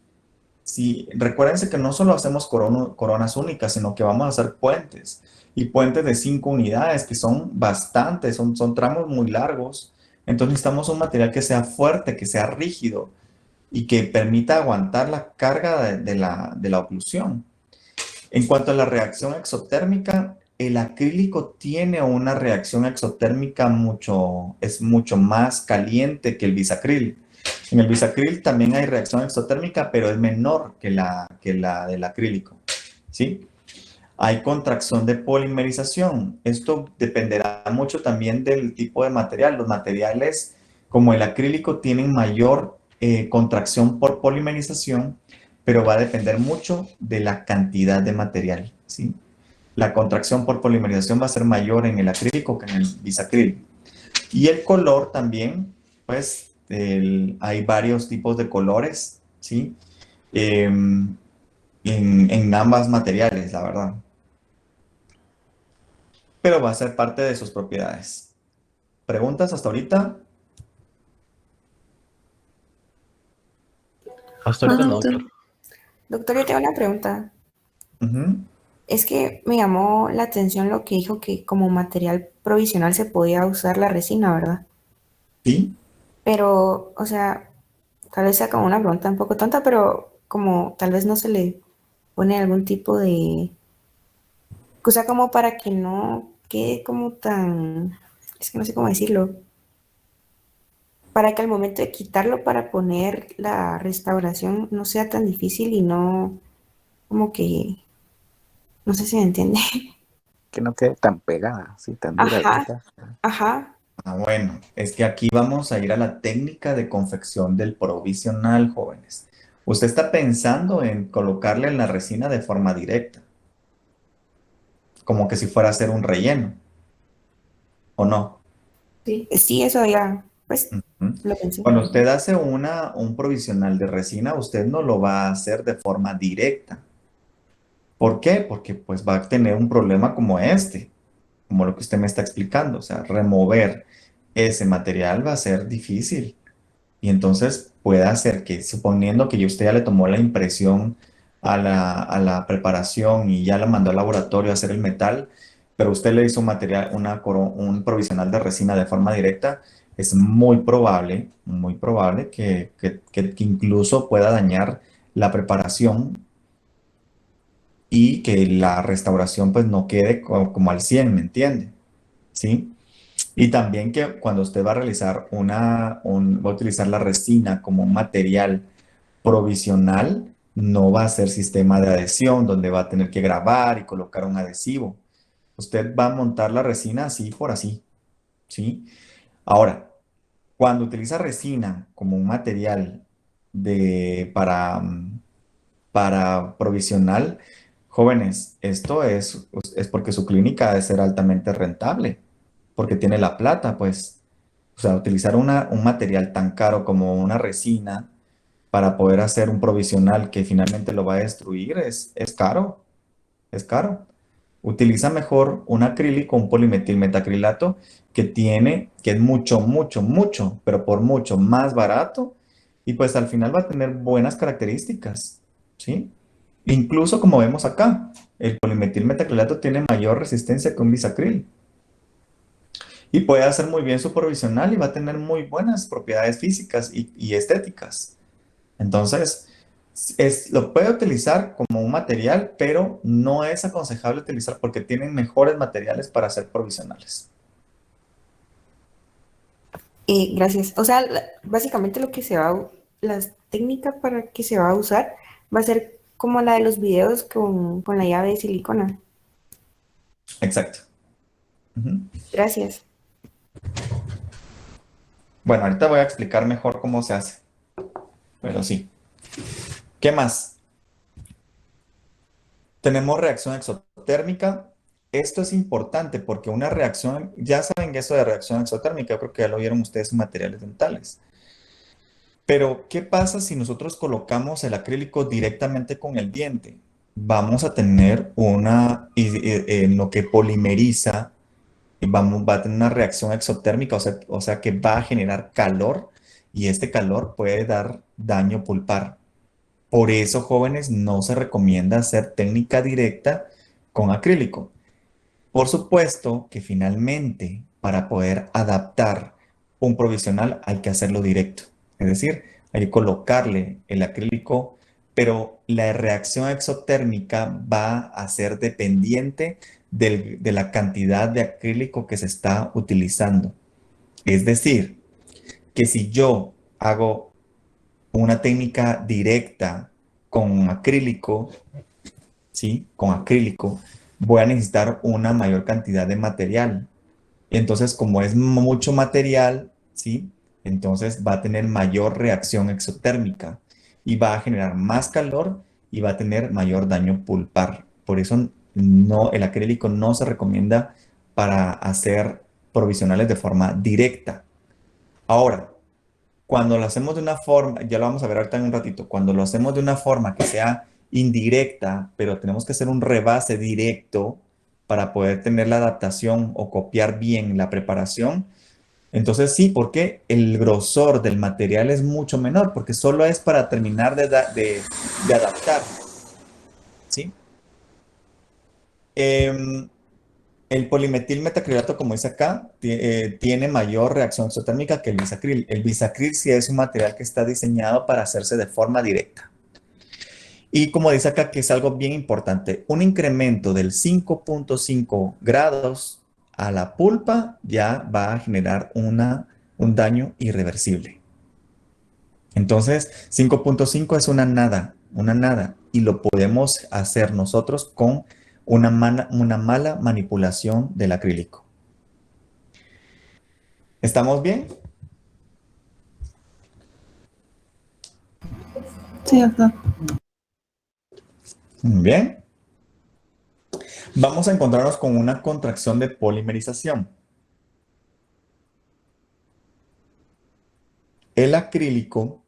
Sí, recuérdense que no solo hacemos coronas únicas, sino que vamos a hacer puentes. Y puentes de 5 unidades, que son bastantes, son tramos muy largos. Entonces necesitamos un material que sea fuerte, que sea rígido y que permita aguantar la carga de la oclusión. En cuanto a la reacción exotérmica, el acrílico tiene una reacción exotérmica es mucho más caliente que el bisacril. En el bisacril también hay reacción exotérmica, pero es menor que la del acrílico, ¿sí? Hay contracción de polimerización. Esto dependerá mucho también del tipo de material. Los materiales como el acrílico tienen mayor contracción por polimerización, pero va a depender mucho de la cantidad de material, ¿sí? La contracción por polimerización va a ser mayor en el acrílico que en el bisacril. Y el color también, pues hay varios tipos de colores, ¿sí? En ambas materiales, la verdad. Pero va a ser parte de sus propiedades. ¿Preguntas hasta ahorita? Hasta No, ahorita no, doctor. doctor. Doctor, yo tengo una pregunta. Ujú. Es que me llamó la atención lo que dijo que como material provisional se podía usar la resina, ¿verdad? ¿Sí? Pero, o sea, tal vez sea como una pregunta un poco tonta, pero como tal vez no se le pone algún tipo de cosa como para que no quede como tan, es que no sé cómo decirlo, para que al momento de quitarlo para poner la restauración no sea tan difícil y no como que, no sé si me entiende. Que no quede tan pegada, sí, tan dura. Ajá, ajá. Ah, bueno, es que aquí vamos a ir a la técnica de confección del provisional, jóvenes. Usted está pensando en colocarle en la resina de forma directa, como que si fuera a hacer un relleno, ¿o no? Sí, eso ya, pues Ujú. lo pensé. Cuando usted hace un provisional de resina, usted no lo va a hacer de forma directa. ¿Por qué? Porque pues va a tener un problema como este, como lo que usted me está explicando. O sea, remover ese material va a ser difícil. Y entonces puede hacer que, suponiendo que usted ya le tomó la impresión a la preparación y ya la mandó al laboratorio a hacer el metal, pero usted le hizo un material, un provisional de resina de forma directa, es muy probable que incluso pueda dañar la preparación y que la restauración pues no quede como al 100, ¿me entiende? ¿Sí? Y también que cuando usted va a realizar va a utilizar la resina como un material provisional, no va a ser sistema de adhesión donde va a tener que grabar y colocar un adhesivo. Usted va a montar la resina así por así, ¿sí? Ahora, cuando utiliza resina como un material para provisional, jóvenes, esto es porque su clínica ha de ser altamente rentable, porque tiene la plata, pues. O sea, utilizar un material tan caro como una resina para poder hacer un provisional que finalmente lo va a destruir es caro, es caro. Utiliza mejor un acrílico, un polimetilmetacrilato que es mucho, pero por mucho más barato y pues al final va a tener buenas características, ¿sí? Incluso como vemos acá, el polimetilmetacrilato tiene mayor resistencia que un bisacril y puede hacer muy bien su provisional y va a tener muy buenas propiedades físicas y estéticas. Entonces, lo puede utilizar como un material, pero no es aconsejable utilizar porque tienen mejores materiales para hacer provisionales. Gracias. O sea, básicamente lo que se va las técnicas para que se va a usar va a ser como la de los videos con la llave de silicona. Exacto. Ujú. Gracias. Bueno, ahorita voy a explicar mejor cómo se hace, pero sí. ¿Qué más? Tenemos reacción exotérmica. Esto es importante porque una reacción, ya saben que eso de reacción exotérmica, yo creo que ya lo vieron ustedes en materiales dentales. Pero, ¿qué pasa si nosotros colocamos el acrílico directamente con el diente? Vamos a tener en lo que polimeriza, va a tener una reacción exotérmica, o sea que va a generar calor y este calor puede dar daño pulpar. Por eso, jóvenes, no se recomienda hacer técnica directa con acrílico. Por supuesto que finalmente, para poder adaptar un provisional, hay que hacerlo directo. Es decir, hay que colocarle el acrílico, pero la reacción exotérmica va a ser dependiente de la cantidad de acrílico que se está utilizando. Es decir, que si yo hago una técnica directa con acrílico, ¿sí? Con acrílico, voy a necesitar una mayor cantidad de material. Entonces, como es mucho material, ¿sí? Entonces va a tener mayor reacción exotérmica y va a generar más calor y va a tener mayor daño pulpar. Por eso el acrílico no se recomienda para hacer provisionales de forma directa. Ahora, cuando lo hacemos de una forma, ya lo vamos a ver ahorita en un ratito, cuando lo hacemos de una forma que sea indirecta, pero tenemos que hacer un rebase directo para poder tener la adaptación o copiar bien la preparación, entonces sí, porque el grosor del material es mucho menor, porque solo es para terminar de adaptar, ¿sí? El polimetil metacrilato, como dice acá, tiene mayor reacción exotérmica que el bisacril. El bisacril sí es un material que está diseñado para hacerse de forma directa. Y como dice acá, que es algo bien importante, un incremento del 5.5 grados a la pulpa ya va a generar un daño irreversible. Entonces, 5.5 es una nada, y lo podemos hacer nosotros con una mala manipulación del acrílico. ¿Estamos bien? Sí, doctor. Bien. Vamos a encontrarnos con una contracción de polimerización. El acrílico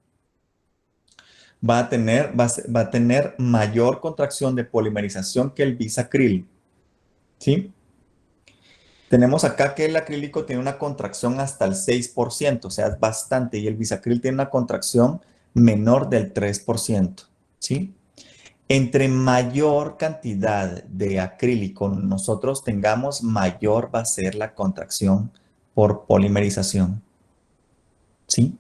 va a tener mayor contracción de polimerización que el bisacril, ¿sí? Tenemos acá que el acrílico tiene una contracción hasta el 6%, o sea, es bastante, y el bisacril tiene una contracción menor del 3%, ¿sí? Entre mayor cantidad de acrílico nosotros tengamos, mayor va a ser la contracción por polimerización, ¿sí?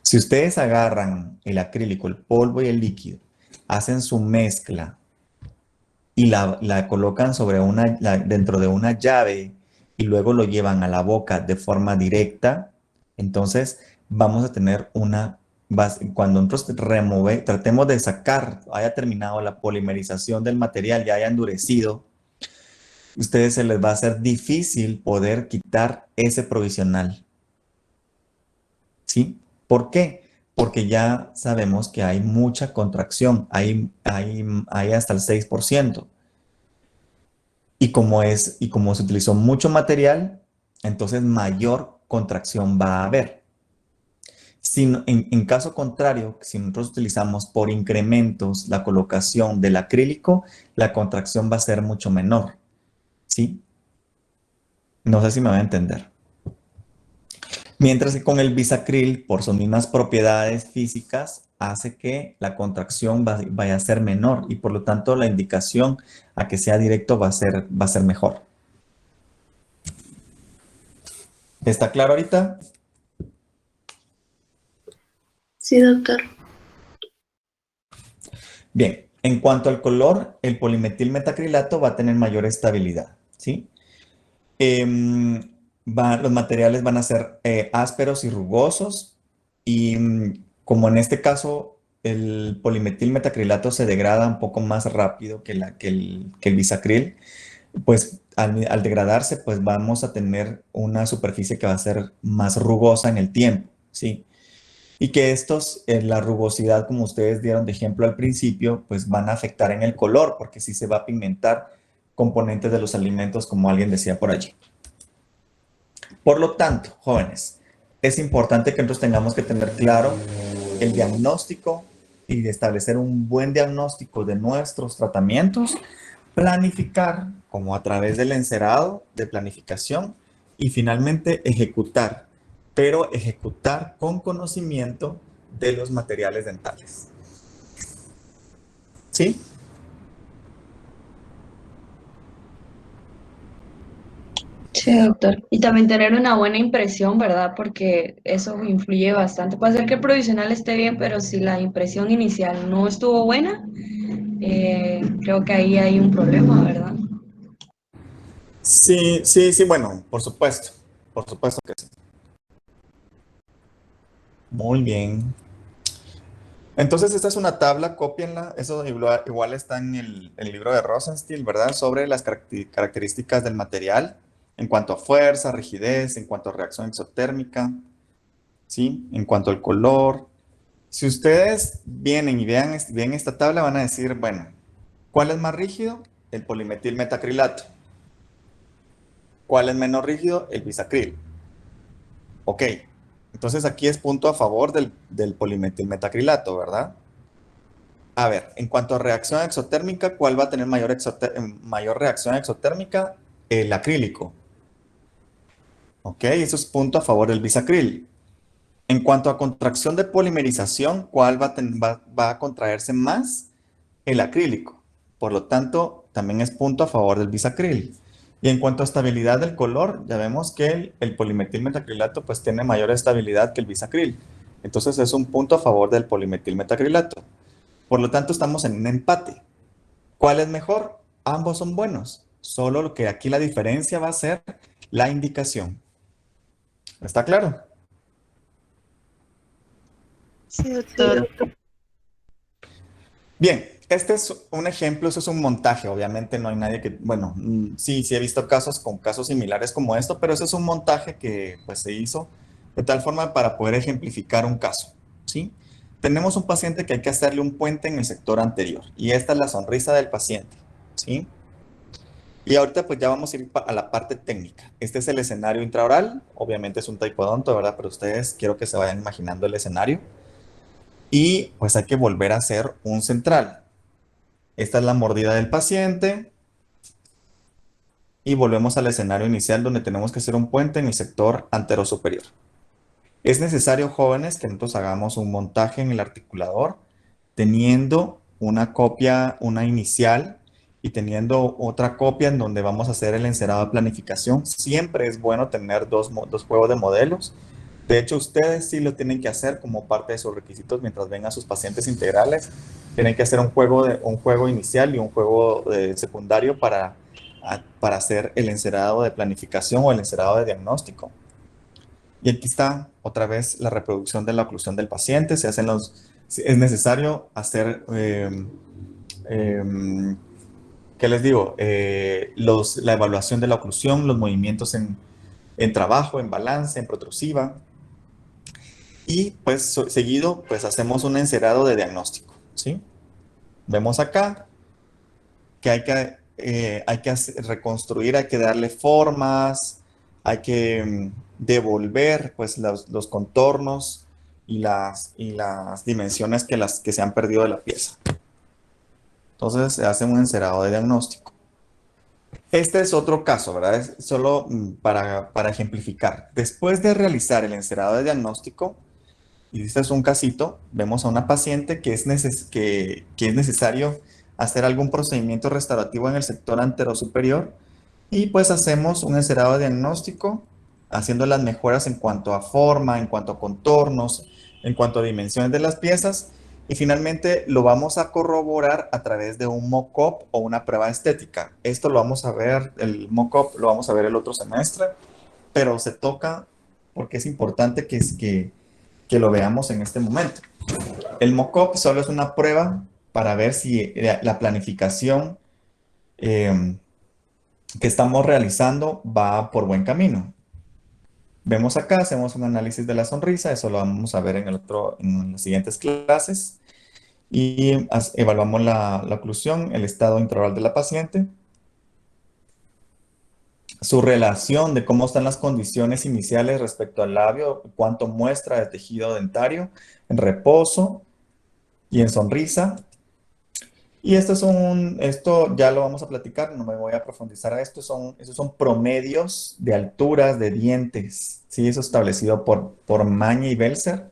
Si ustedes agarran el acrílico, el polvo y el líquido, hacen su mezcla y la colocan dentro de una llave y luego lo llevan a la boca de forma directa, entonces vamos a tener cuando nosotros tratemos de sacar, haya terminado la polimerización del material, ya haya endurecido, a ustedes se les va a hacer difícil poder quitar ese provisional. ¿Sí? ¿Por qué? Porque ya sabemos que hay mucha contracción, hay hasta el 6%. Y como se utilizó mucho material, entonces mayor contracción va a haber. En caso contrario, si nosotros utilizamos por incrementos la colocación del acrílico, la contracción va a ser mucho menor, ¿sí? No sé si me va a entender. Mientras que con el bisacril, por sus mismas propiedades físicas, hace que la contracción vaya a ser menor y por lo tanto la indicación a que sea directo va a ser mejor. ¿Está claro ahorita? Sí, doctor. Bien, en cuanto al color, el polimetil metacrilato va a tener mayor estabilidad, ¿sí? Los materiales van a ser ásperos y rugosos y como en este caso el polimetil metacrilato se degrada un poco más rápido que el bisacril, pues al degradarse pues vamos a tener una superficie que va a ser más rugosa en el tiempo, ¿sí? y que estos, la rugosidad, como ustedes dieron de ejemplo al principio, pues van a afectar en el color, porque sí se va a pigmentar componentes de los alimentos, como alguien decía por allí. Por lo tanto, jóvenes, es importante que nosotros tengamos que tener claro el diagnóstico y de establecer un buen diagnóstico de nuestros tratamientos, planificar como a través del encerado de planificación y finalmente ejecutar, pero ejecutar con conocimiento de los materiales dentales. ¿Sí? Sí, doctor. Y también tener una buena impresión, ¿verdad? Porque eso influye bastante. Puede ser que el provisional esté bien, pero si la impresión inicial no estuvo buena, creo que ahí hay un problema, ¿verdad? Sí, sí, sí, bueno, por supuesto que sí. Muy bien. Entonces, esta es una tabla, cópienla. Eso igual está en el libro de Rosenstiel, ¿verdad? Sobre las características del material en cuanto a fuerza, rigidez, en cuanto a reacción exotérmica, ¿sí? En cuanto al color. Si ustedes vienen y ven esta tabla, van a decir, bueno, ¿cuál es más rígido? El polimetilmetacrilato. ¿Cuál es menos rígido? El bisacril. Ok. Entonces, aquí es punto a favor del polimetilmetacrilato, ¿verdad? A ver, en cuanto a reacción exotérmica, ¿cuál va a tener mayor reacción exotérmica? El acrílico. Ok, eso es punto a favor del bisacril. En cuanto a contracción de polimerización, ¿cuál va a contraerse más? El acrílico. Por lo tanto, también es punto a favor del bisacril. Y en cuanto a estabilidad del color, ya vemos que el polimetilmetacrilato pues tiene mayor estabilidad que el bisacril. Entonces es un punto a favor del polimetilmetacrilato. Por lo tanto, estamos en un empate. ¿Cuál es mejor? Ambos son buenos. Solo lo que aquí la diferencia va a ser la indicación. ¿Está claro? Sí, doctor. Bien, este es un ejemplo, eso es un montaje. Obviamente no hay nadie que, bueno, sí, sí he visto casos con casos similares como esto, pero ese es un montaje que pues se hizo de tal forma para poder ejemplificar un caso, ¿sí? Tenemos un paciente que hay que hacerle un puente en el sector anterior y esta es la sonrisa del paciente, ¿sí? Y ahorita pues ya vamos a ir a la parte técnica. Este es el escenario intraoral, obviamente es un taipodonto, ¿verdad? Pero ustedes quiero que se vayan imaginando el escenario. Y pues hay que volver a hacer un central. Esta es la mordida del paciente. Y volvemos al escenario inicial donde tenemos que hacer un puente en el sector anterosuperior. Es necesario, jóvenes, que nosotros hagamos un montaje en el articulador teniendo una copia, una inicial y teniendo otra copia en donde vamos a hacer el encerado de planificación. Siempre es bueno tener dos juegos de modelos. De hecho, ustedes sí lo tienen que hacer como parte de sus requisitos mientras ven a sus pacientes integrales. Tienen que hacer un juego inicial y un juego secundario para hacer el encerado de planificación o el encerado de diagnóstico. Y aquí está otra vez la reproducción de la oclusión del paciente. Es necesario hacer, ¿qué les digo? La evaluación de la oclusión, los movimientos en trabajo, en balance, en protrusiva. Y pues seguido, pues hacemos un encerado de diagnóstico, ¿sí? Vemos acá que hay que reconstruir, hay que darle formas, hay que devolver pues los contornos y las dimensiones que se han perdido de la pieza. Entonces se hace un encerado de diagnóstico. Este es otro caso, ¿verdad? Es solo para ejemplificar. Después de realizar el encerado de diagnóstico, y este es un casito, vemos a una paciente que es necesario hacer algún procedimiento restaurativo en el sector anterosuperior y pues hacemos un encerado diagnóstico haciendo las mejoras en cuanto a forma, en cuanto a contornos, en cuanto a dimensiones de las piezas y finalmente lo vamos a corroborar a través de un mock-up o una prueba estética. Esto lo vamos a ver, el mock-up lo vamos a ver el otro semestre, pero se toca porque es importante que lo veamos en este momento. El mock-up solo es una prueba para ver si la planificación que estamos realizando va por buen camino. Vemos acá, hacemos un análisis de la sonrisa, eso lo vamos a ver en las siguientes clases. Y evaluamos la oclusión, el estado intraoral de la paciente, su relación de cómo están las condiciones iniciales respecto al labio, cuánto muestra de tejido dentario en reposo y en sonrisa. Y esto ya lo vamos a platicar, no me voy a profundizar a esto, esos son promedios de alturas de dientes, ¿sí? Eso establecido por Mañe y Belzer,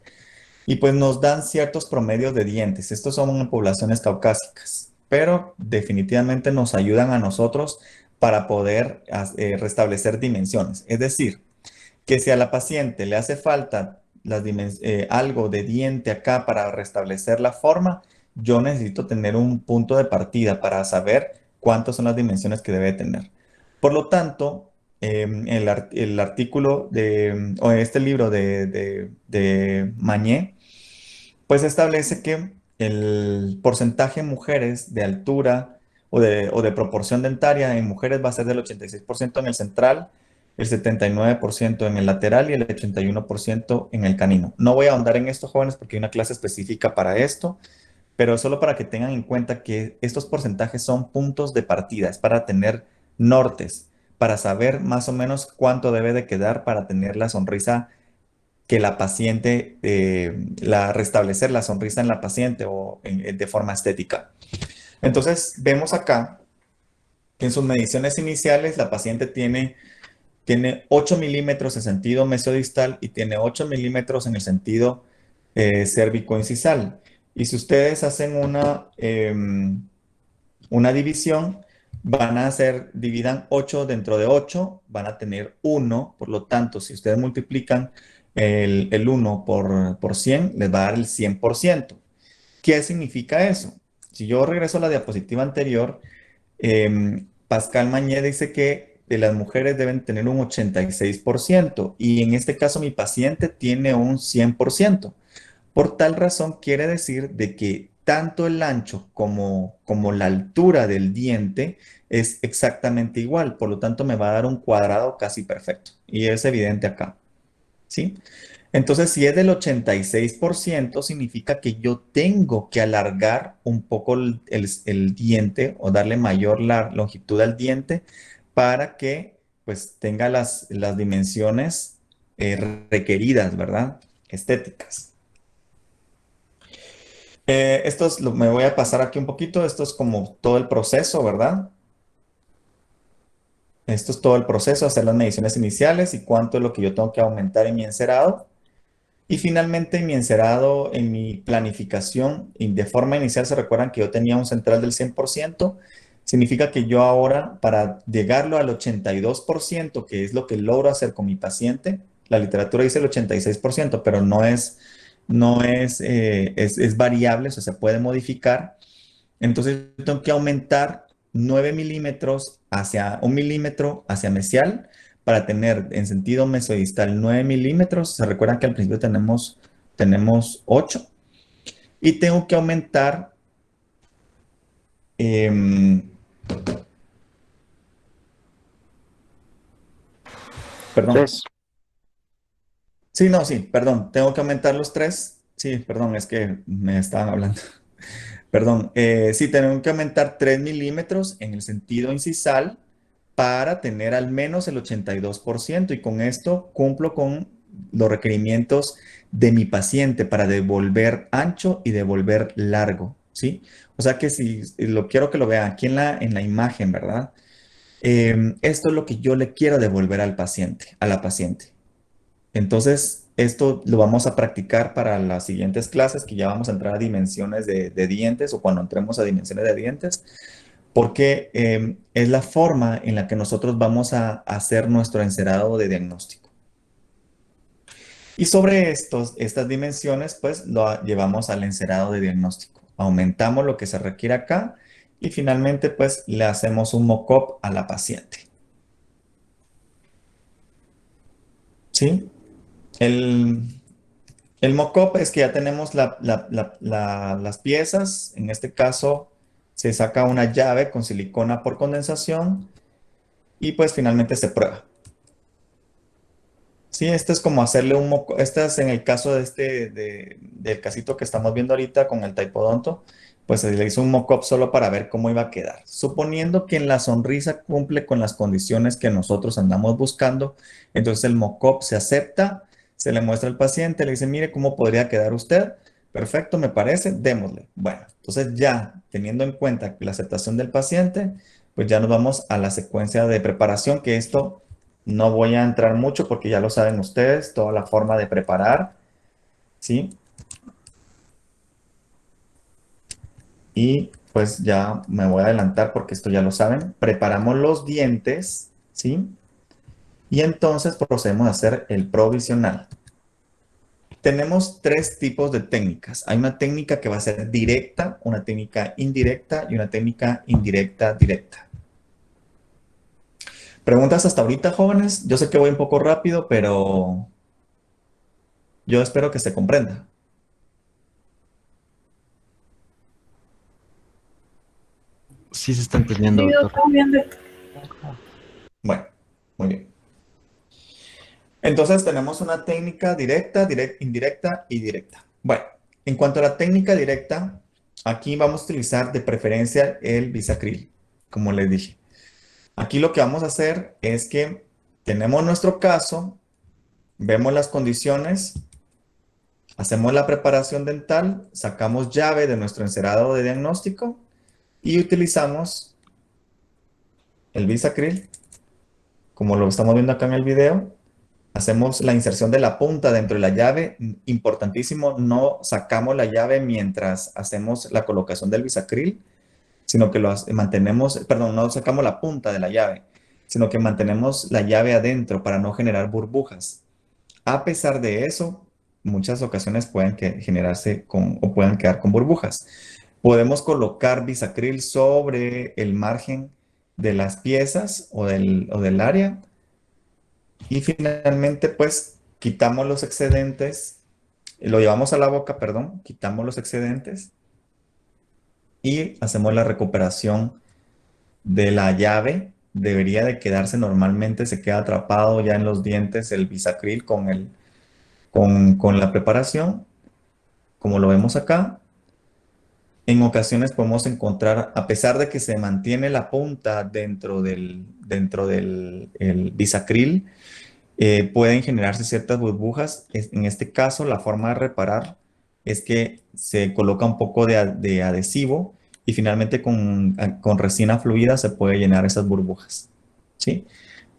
y pues nos dan ciertos promedios de dientes. Estos son poblaciones caucásicas, pero definitivamente nos ayudan a nosotros para poder restablecer dimensiones. Es decir, que si a la paciente le hace falta algo de diente acá para restablecer la forma, yo necesito tener un punto de partida para saber cuántas son las dimensiones que debe tener. Por lo tanto, el artículo o este libro de Mañé, pues establece que el porcentaje en mujeres de altura o de proporción dentaria en mujeres va a ser del 86% en el central, el 79% en el lateral y el 81% en el canino. No voy a ahondar en esto, jóvenes, porque hay una clase específica para esto, pero solo para que tengan en cuenta que estos porcentajes son puntos de partida, es para tener nortes, para saber más o menos cuánto debe de quedar para tener la sonrisa que la paciente, restablecer la sonrisa en la paciente o de forma estética. Entonces, vemos acá que en sus mediciones iniciales la paciente tiene 8 milímetros en sentido mesodistal y tiene 8 milímetros en el sentido cérvico-incisal. Y si ustedes hacen una división, dividan 8 dentro de 8, van a tener 1. Por lo tanto, si ustedes multiplican el 1 por 100, les va a dar el 100%. ¿Qué significa eso? Si yo regreso a la diapositiva anterior, Pascal Mañé dice que las mujeres deben tener un 86% y en este caso mi paciente tiene un 100%. Por tal razón quiere decir de que tanto el ancho como la altura del diente es exactamente igual, por lo tanto me va a dar un cuadrado casi perfecto y es evidente acá, ¿sí? Entonces, si es del 86%, significa que yo tengo que alargar un poco el diente o darle mayor longitud al diente para que pues tenga las dimensiones requeridas, ¿verdad? Estéticas. Me voy a pasar aquí un poquito. Esto es como todo el proceso, ¿verdad? Esto es todo el proceso, hacer las mediciones iniciales y cuánto es lo que yo tengo que aumentar en mi encerado. Y finalmente en mi encerado, en mi planificación, y de forma inicial se recuerdan que yo tenía un central del 100%, significa que yo ahora, para llegarlo al 82%, que es lo que logro hacer con mi paciente, la literatura dice el 86%, pero es variable, o sea, se puede modificar. Entonces yo tengo que aumentar 9 milímetros hacia 1 milímetro hacia mesial para tener en sentido mesodistal 9 milímetros. Se recuerdan que al principio tenemos 8. Y tengo que aumentar perdón. 3. Sí, no, sí, perdón. Tengo que aumentar los 3. Sí, perdón, es que me estaban hablando. Perdón. Sí, tengo que aumentar 3 milímetros en el sentido incisal para tener al menos el 82% y con esto cumplo con los requerimientos de mi paciente para devolver ancho y devolver largo, ¿sí? O sea que si lo quiero que lo vean aquí en la imagen, ¿verdad? Esto es lo que yo le quiero devolver al paciente, a la paciente. Entonces, esto lo vamos a practicar para las siguientes clases, que ya vamos a entrar a dimensiones de dientes o cuando entremos a dimensiones de dientes, porque es la forma en la que nosotros vamos a hacer nuestro encerado de diagnóstico. Y sobre estas dimensiones, pues lo llevamos al encerado de diagnóstico. Aumentamos lo que se requiere acá y finalmente, pues le hacemos un mock-up a la paciente. ¿Sí? El mock-up es que ya tenemos las piezas. En este caso, se saca una llave con silicona por condensación y pues finalmente se prueba. Sí, este es como hacerle un moco, este es en el caso de del casito que estamos viendo ahorita con el taipodonto, pues se le hizo un mock-up solo para ver cómo iba a quedar. Suponiendo que en la sonrisa cumple con las condiciones que nosotros andamos buscando, entonces el mock-up se acepta, se le muestra al paciente, le dice, mire cómo podría quedar usted. Perfecto, me parece, démosle. Bueno, entonces ya teniendo en cuenta la aceptación del paciente, pues ya nos vamos a la secuencia de preparación, que esto no voy a entrar mucho porque ya lo saben ustedes, toda la forma de preparar, ¿sí? Y pues ya me voy a adelantar porque esto ya lo saben. Preparamos los dientes, ¿sí? Y entonces procedemos a hacer el provisional. Tenemos tres tipos de técnicas. Hay una técnica que va a ser directa, una técnica indirecta y una técnica indirecta directa. ¿Preguntas hasta ahorita, jóvenes? Yo sé que voy un poco rápido, pero yo espero que se comprenda. Sí se está entendiendo, doctor. Bueno, muy bien. Entonces tenemos una técnica directa, indirecta y directa. Bueno, en cuanto a la técnica directa, aquí vamos a utilizar de preferencia el bisacril, como les dije. Aquí lo que vamos a hacer es que tenemos nuestro caso, vemos las condiciones, hacemos la preparación dental, sacamos llave de nuestro encerado de diagnóstico y utilizamos el bisacril, como lo estamos viendo acá en el video. Hacemos la inserción de la punta dentro de la llave. Importantísimo, no sacamos la llave mientras hacemos la colocación del bisacril, sino que lo mantenemos, perdón, no sacamos la punta de la llave, sino que mantenemos la llave adentro para no generar burbujas. A pesar de eso, muchas ocasiones pueden generarse o pueden quedar con burbujas. Podemos colocar bisacril sobre el margen de las piezas o del área. Y finalmente, pues, quitamos los excedentes, lo llevamos a la boca, perdón, quitamos los excedentes y hacemos la recuperación de la llave. Debería de quedarse normalmente, se queda atrapado ya en los dientes el bisacril con la preparación, como lo vemos acá. En ocasiones podemos encontrar, a pesar de que se mantiene la punta dentro del el bisacril, pueden generarse ciertas burbujas. En este caso, la forma de reparar es que se coloca un poco de adhesivo y finalmente con resina fluida se puede llenar esas burbujas, ¿sí?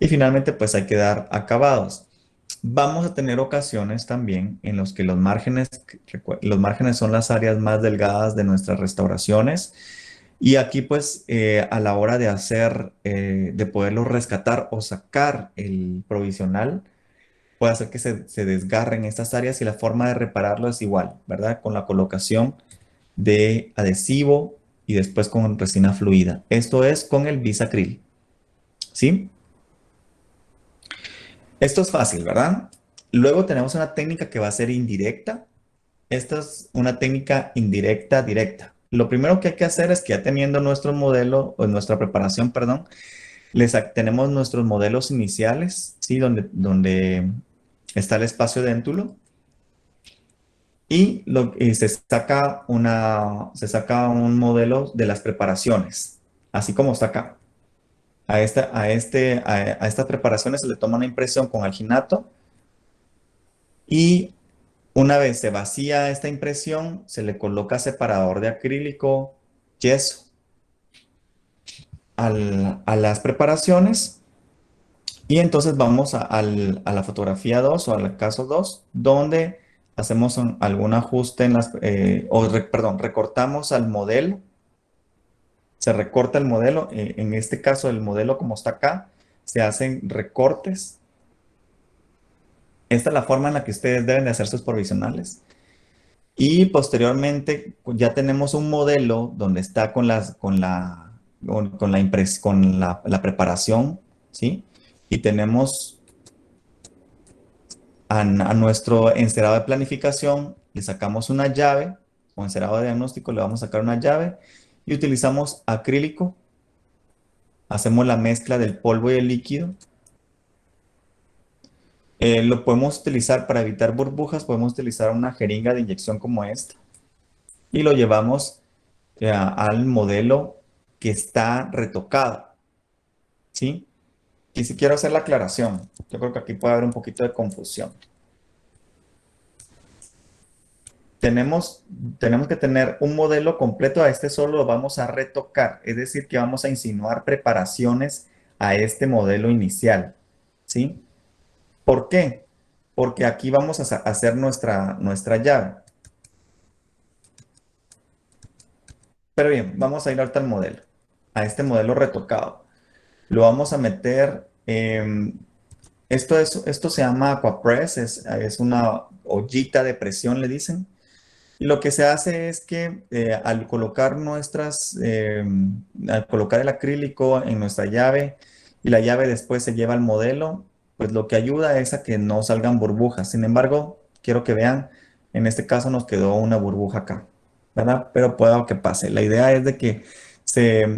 Y finalmente, pues hay que dar acabados. Vamos a tener ocasiones también en los que los márgenes son las áreas más delgadas de nuestras restauraciones. Y aquí, pues, a la hora de de poderlo rescatar o sacar el provisional, puede hacer que se desgarren estas áreas y la forma de repararlo es igual, ¿verdad? Con la colocación de adhesivo y después con resina fluida. Esto es con el bisacril, ¿sí? Esto es fácil, ¿verdad? Luego tenemos una técnica que va a ser indirecta. Esta es una técnica indirecta directa. Lo primero que hay que hacer es que ya teniendo nuestro modelo, o nuestra preparación, perdón, tenemos nuestros modelos iniciales, ¿sí? Donde está el espacio déntulo. Y se saca un modelo de las preparaciones, así como está acá. A estas preparaciones se le toma una impresión con alginato y una vez se vacía esta impresión, se le coloca separador de acrílico, yeso a las preparaciones y entonces vamos a la fotografía 2 o al caso 2, donde hacemos algún ajuste recortamos al modelo. Se recorta el modelo, en este caso el modelo como está acá, se hacen recortes. Esta es la forma en la que ustedes deben de hacer sus provisionales. Y posteriormente ya tenemos un modelo donde está con la preparación, ¿sí? Y tenemos a nuestro encerado de planificación, le sacamos una llave, o encerado de diagnóstico le vamos a sacar una llave, y utilizamos acrílico, hacemos la mezcla del polvo y el líquido. Lo podemos utilizar para evitar burbujas, podemos utilizar una jeringa de inyección como esta y lo llevamos al modelo que está retocado, ¿sí? Y si quiero hacer la aclaración, yo creo que aquí puede haber un poquito de confusión. Tenemos que tener un modelo completo, a este solo lo vamos a retocar, es decir, que vamos a insinuar preparaciones a este modelo inicial, ¿sí? ¿Por qué? Porque aquí vamos a hacer nuestra llave. Pero bien, vamos a ir ahorita al modelo, a este modelo retocado. Lo vamos a meter, esto se llama Aquapress, es una ollita de presión, le dicen. Y lo que se hace es que al colocar al colocar el acrílico en nuestra llave y la llave después se lleva al modelo, pues lo que ayuda es a que no salgan burbujas. Sin embargo, quiero que vean, en este caso nos quedó una burbuja acá, ¿verdad? Pero puedo que pase. La idea es de que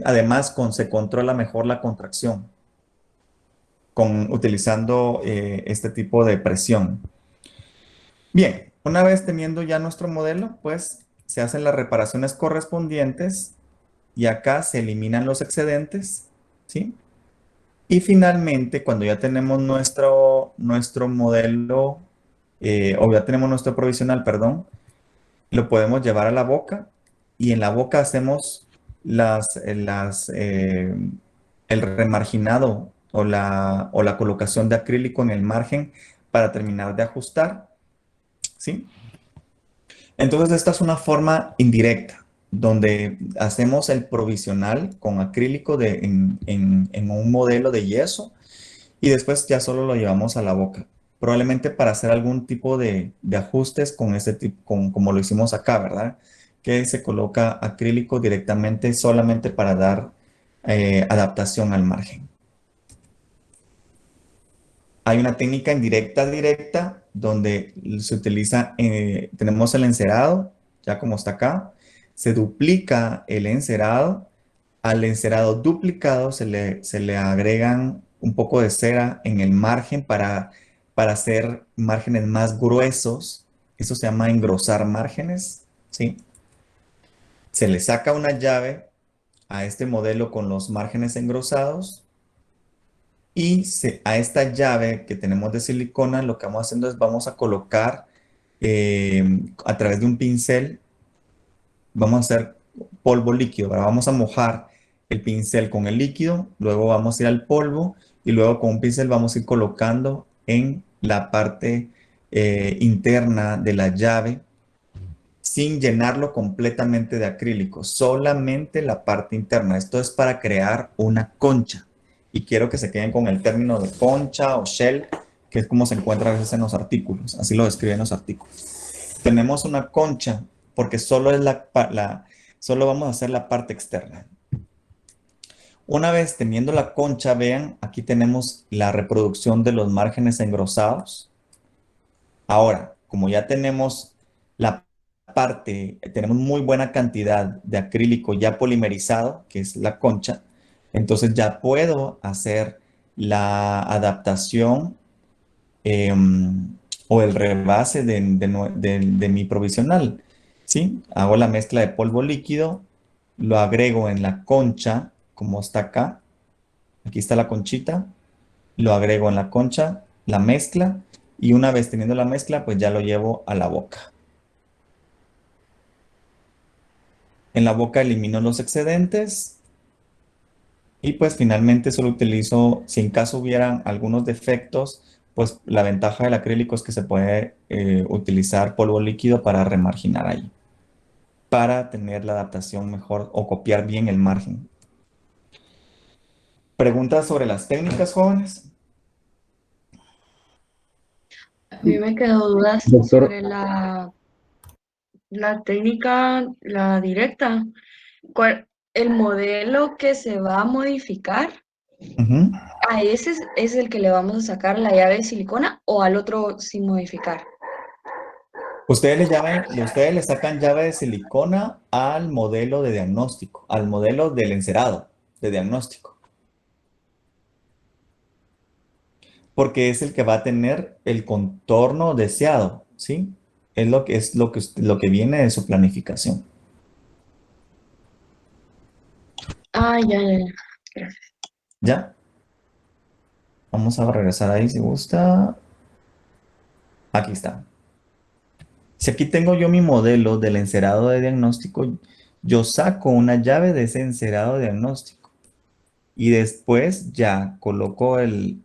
además se controla mejor la contracción utilizando este tipo de presión. Bien, una vez teniendo ya nuestro modelo, pues se hacen las reparaciones correspondientes y acá se eliminan los excedentes, ¿sí? Y finalmente, cuando ya tenemos nuestro modelo, o ya tenemos nuestro provisional, perdón, lo podemos llevar a la boca y en la boca hacemos el remarginado o la colocación de acrílico en el margen para terminar de ajustar, ¿sí? Entonces, esta es una forma indirecta, donde hacemos el provisional con acrílico en un modelo de yeso y después ya solo lo llevamos a la boca. Probablemente para hacer algún tipo de ajustes con este tipo, como lo hicimos acá, ¿verdad? Que se coloca acrílico directamente solamente para dar adaptación al margen. Hay una técnica indirecta directa donde se utiliza, tenemos el encerado, ya como está acá, se duplica el encerado, al encerado duplicado se le agregan un poco de cera en el margen para hacer márgenes más gruesos, eso se llama engrosar márgenes, ¿sí? Se le saca una llave a este modelo con los márgenes engrosados. Y a esta llave que tenemos de silicona, lo que vamos haciendo es vamos a colocar a través de un pincel, vamos a hacer polvo líquido, ¿verdad? Vamos a mojar el pincel con el líquido, luego vamos a ir al polvo y luego con un pincel vamos a ir colocando en la parte interna de la llave sin llenarlo completamente de acrílico, solamente la parte interna. Esto es para crear una concha. Y quiero que se queden con el término de concha o shell, que es como se encuentra a veces en los artículos. Así lo describen los artículos. Tenemos una concha porque solo vamos a hacer la parte externa. Una vez teniendo la concha, vean, aquí tenemos la reproducción de los márgenes engrosados. Ahora, como ya tenemos tenemos muy buena cantidad de acrílico ya polimerizado, que es la concha, entonces ya puedo hacer la adaptación o el rebase de mi provisional, ¿sí? Hago la mezcla de polvo líquido, lo agrego en la concha, como está acá. Aquí está la conchita, lo agrego en la concha, la mezcla, y una vez teniendo la mezcla, pues ya lo llevo a la boca. En la boca elimino los excedentes. Y pues finalmente solo utilizo, si en caso hubieran algunos defectos, pues la ventaja del acrílico es que se puede utilizar polvo líquido para remarginar ahí, para tener la adaptación mejor o copiar bien el margen. ¿Preguntas sobre las técnicas, jóvenes? A mí me quedó dudas Doctor. sobre la técnica, la directa. El modelo que se va a modificar, Ujú. ¿a ese es el que le vamos a sacar la llave de silicona o al otro sin modificar? Ustedes le sacan llave de silicona al modelo de diagnóstico, al modelo del encerado de diagnóstico. porque es el que va a tener el contorno deseado, ¿sí? Lo que viene de su planificación. Ah, ya. Gracias. ¿Ya? Vamos a regresar ahí si gusta. Aquí está. Si aquí tengo yo mi modelo del encerado de diagnóstico, yo saco una llave de ese encerado de diagnóstico y después ya coloco el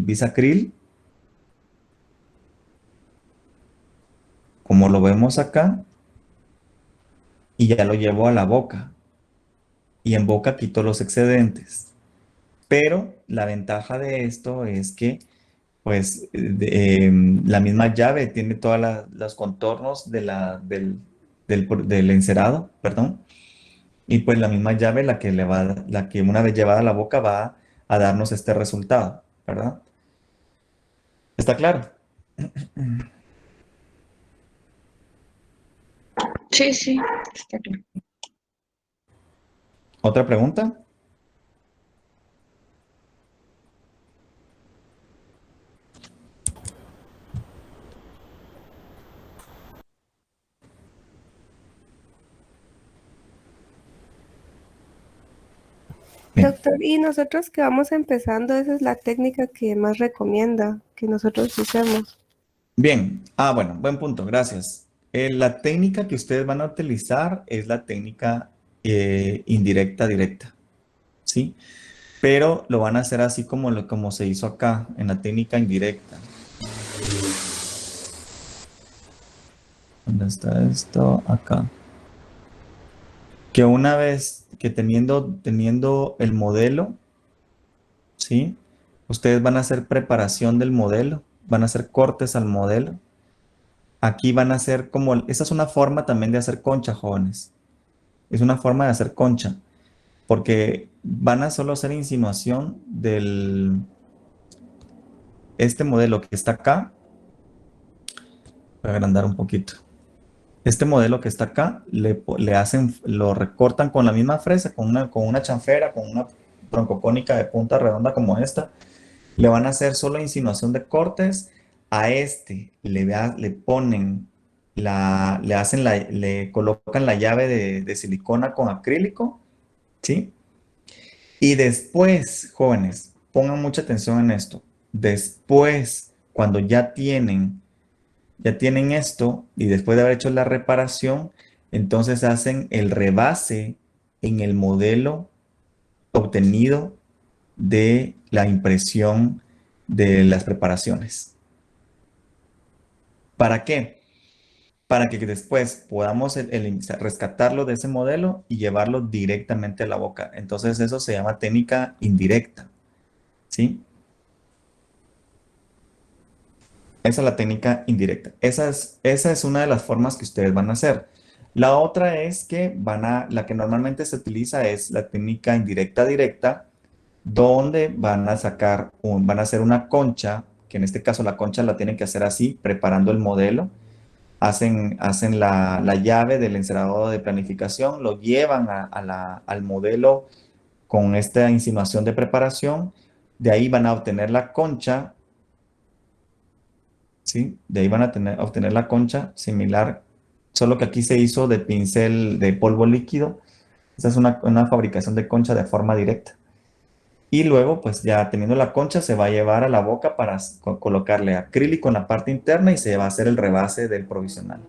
bisacril, como lo vemos acá, y ya lo llevo a la boca. Y en boca quito los excedentes. Pero la ventaja de esto es que pues la misma llave tiene todos los contornos del encerado, perdón, y pues la misma llave la que una vez llevada a la boca va a darnos este resultado, ¿verdad? ¿Está claro? Sí, está claro. ¿Otra pregunta? Bien. Doctor, y nosotros que vamos empezando, esa es la técnica que más recomienda que nosotros usemos. Bien. Bueno, buen punto, gracias. La técnica que ustedes van a utilizar es la técnica indirecta directa, ¿sí? Pero lo van a hacer así como se hizo acá, en la técnica indirecta. ¿Dónde está esto? Acá. Que una vez que teniendo el modelo, ¿sí? Ustedes van a hacer preparación del modelo, van a hacer cortes al modelo. Aquí van a hacer esa es una forma también de hacer concha, jóvenes. Es una forma de hacer concha, porque van a solo hacer insinuación este modelo que está acá. Voy a agrandar un poquito. Este modelo que está acá, lo recortan con la misma fresa, con una chanfera, con una troncocónica de punta redonda como esta. Le van a hacer solo insinuación de cortes. A este le ponen le colocan la llave de silicona con acrílico, ¿sí? Y después, jóvenes, pongan mucha atención en esto. Después, cuando ya tienen esto y después de haber hecho la reparación, entonces hacen el rebase en el modelo obtenido de la impresión de las preparaciones. ¿Para qué? Para que después podamos rescatarlo de ese modelo y llevarlo directamente a la boca. Entonces eso se llama técnica indirecta, ¿sí? Esa es la técnica indirecta. Esa es una de las formas que ustedes van a hacer. La otra es que la que normalmente se utiliza es la técnica indirecta directa, donde van a hacer una concha, que en este caso la concha la tienen que hacer así, preparando el modelo. Hacen la llave del encerado de planificación, lo llevan al modelo con esta insinuación de preparación. De ahí van a obtener la concha, ¿sí? De ahí van a obtener la concha similar, solo que aquí se hizo de pincel de polvo líquido. Esa es una fabricación de concha de forma directa. Y luego, pues ya teniendo la concha, se va a llevar a la boca para colocarle acrílico en la parte interna y se va a hacer el rebase del provisional.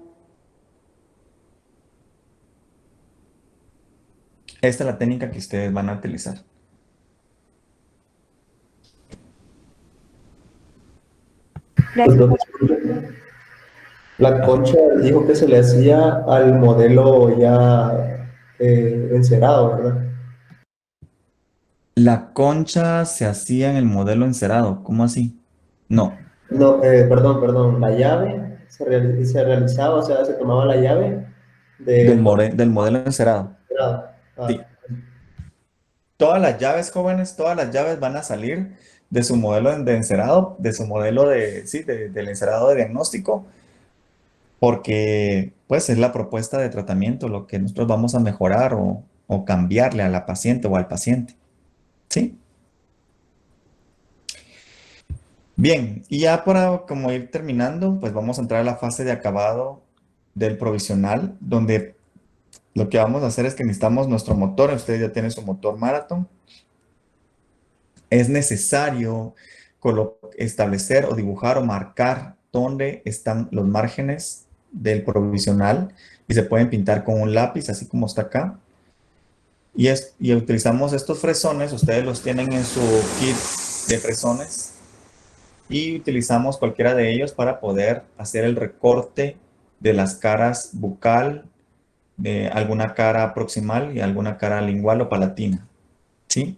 Esta es la técnica que ustedes van a utilizar. Gracias. La concha dijo que se le hacía al modelo ya encerado, ¿verdad? La concha se hacía en el modelo encerado. ¿Cómo así? No. No, perdón, la llave se realizaba, o sea, se tomaba la llave Del modelo encerado. Sí. Todas las llaves, jóvenes, todas las llaves van a salir de su modelo de encerado, de su modelo del encerado de diagnóstico, porque pues es la propuesta de tratamiento lo que nosotros vamos a mejorar o cambiarle a la paciente o al paciente. ¿Sí? Bien, y ya para como ir terminando, pues vamos a entrar a la fase de acabado del provisional, donde lo que vamos a hacer es que necesitamos nuestro motor. Ustedes ya tienen su motor Marathon. Es necesario establecer o dibujar o marcar dónde están los márgenes del provisional y se pueden pintar con un lápiz, así como está acá. Y utilizamos estos fresones, ustedes los tienen en su kit de fresones, y utilizamos cualquiera de ellos para poder hacer el recorte de las caras bucal, de alguna cara proximal y alguna cara lingual o palatina, ¿sí?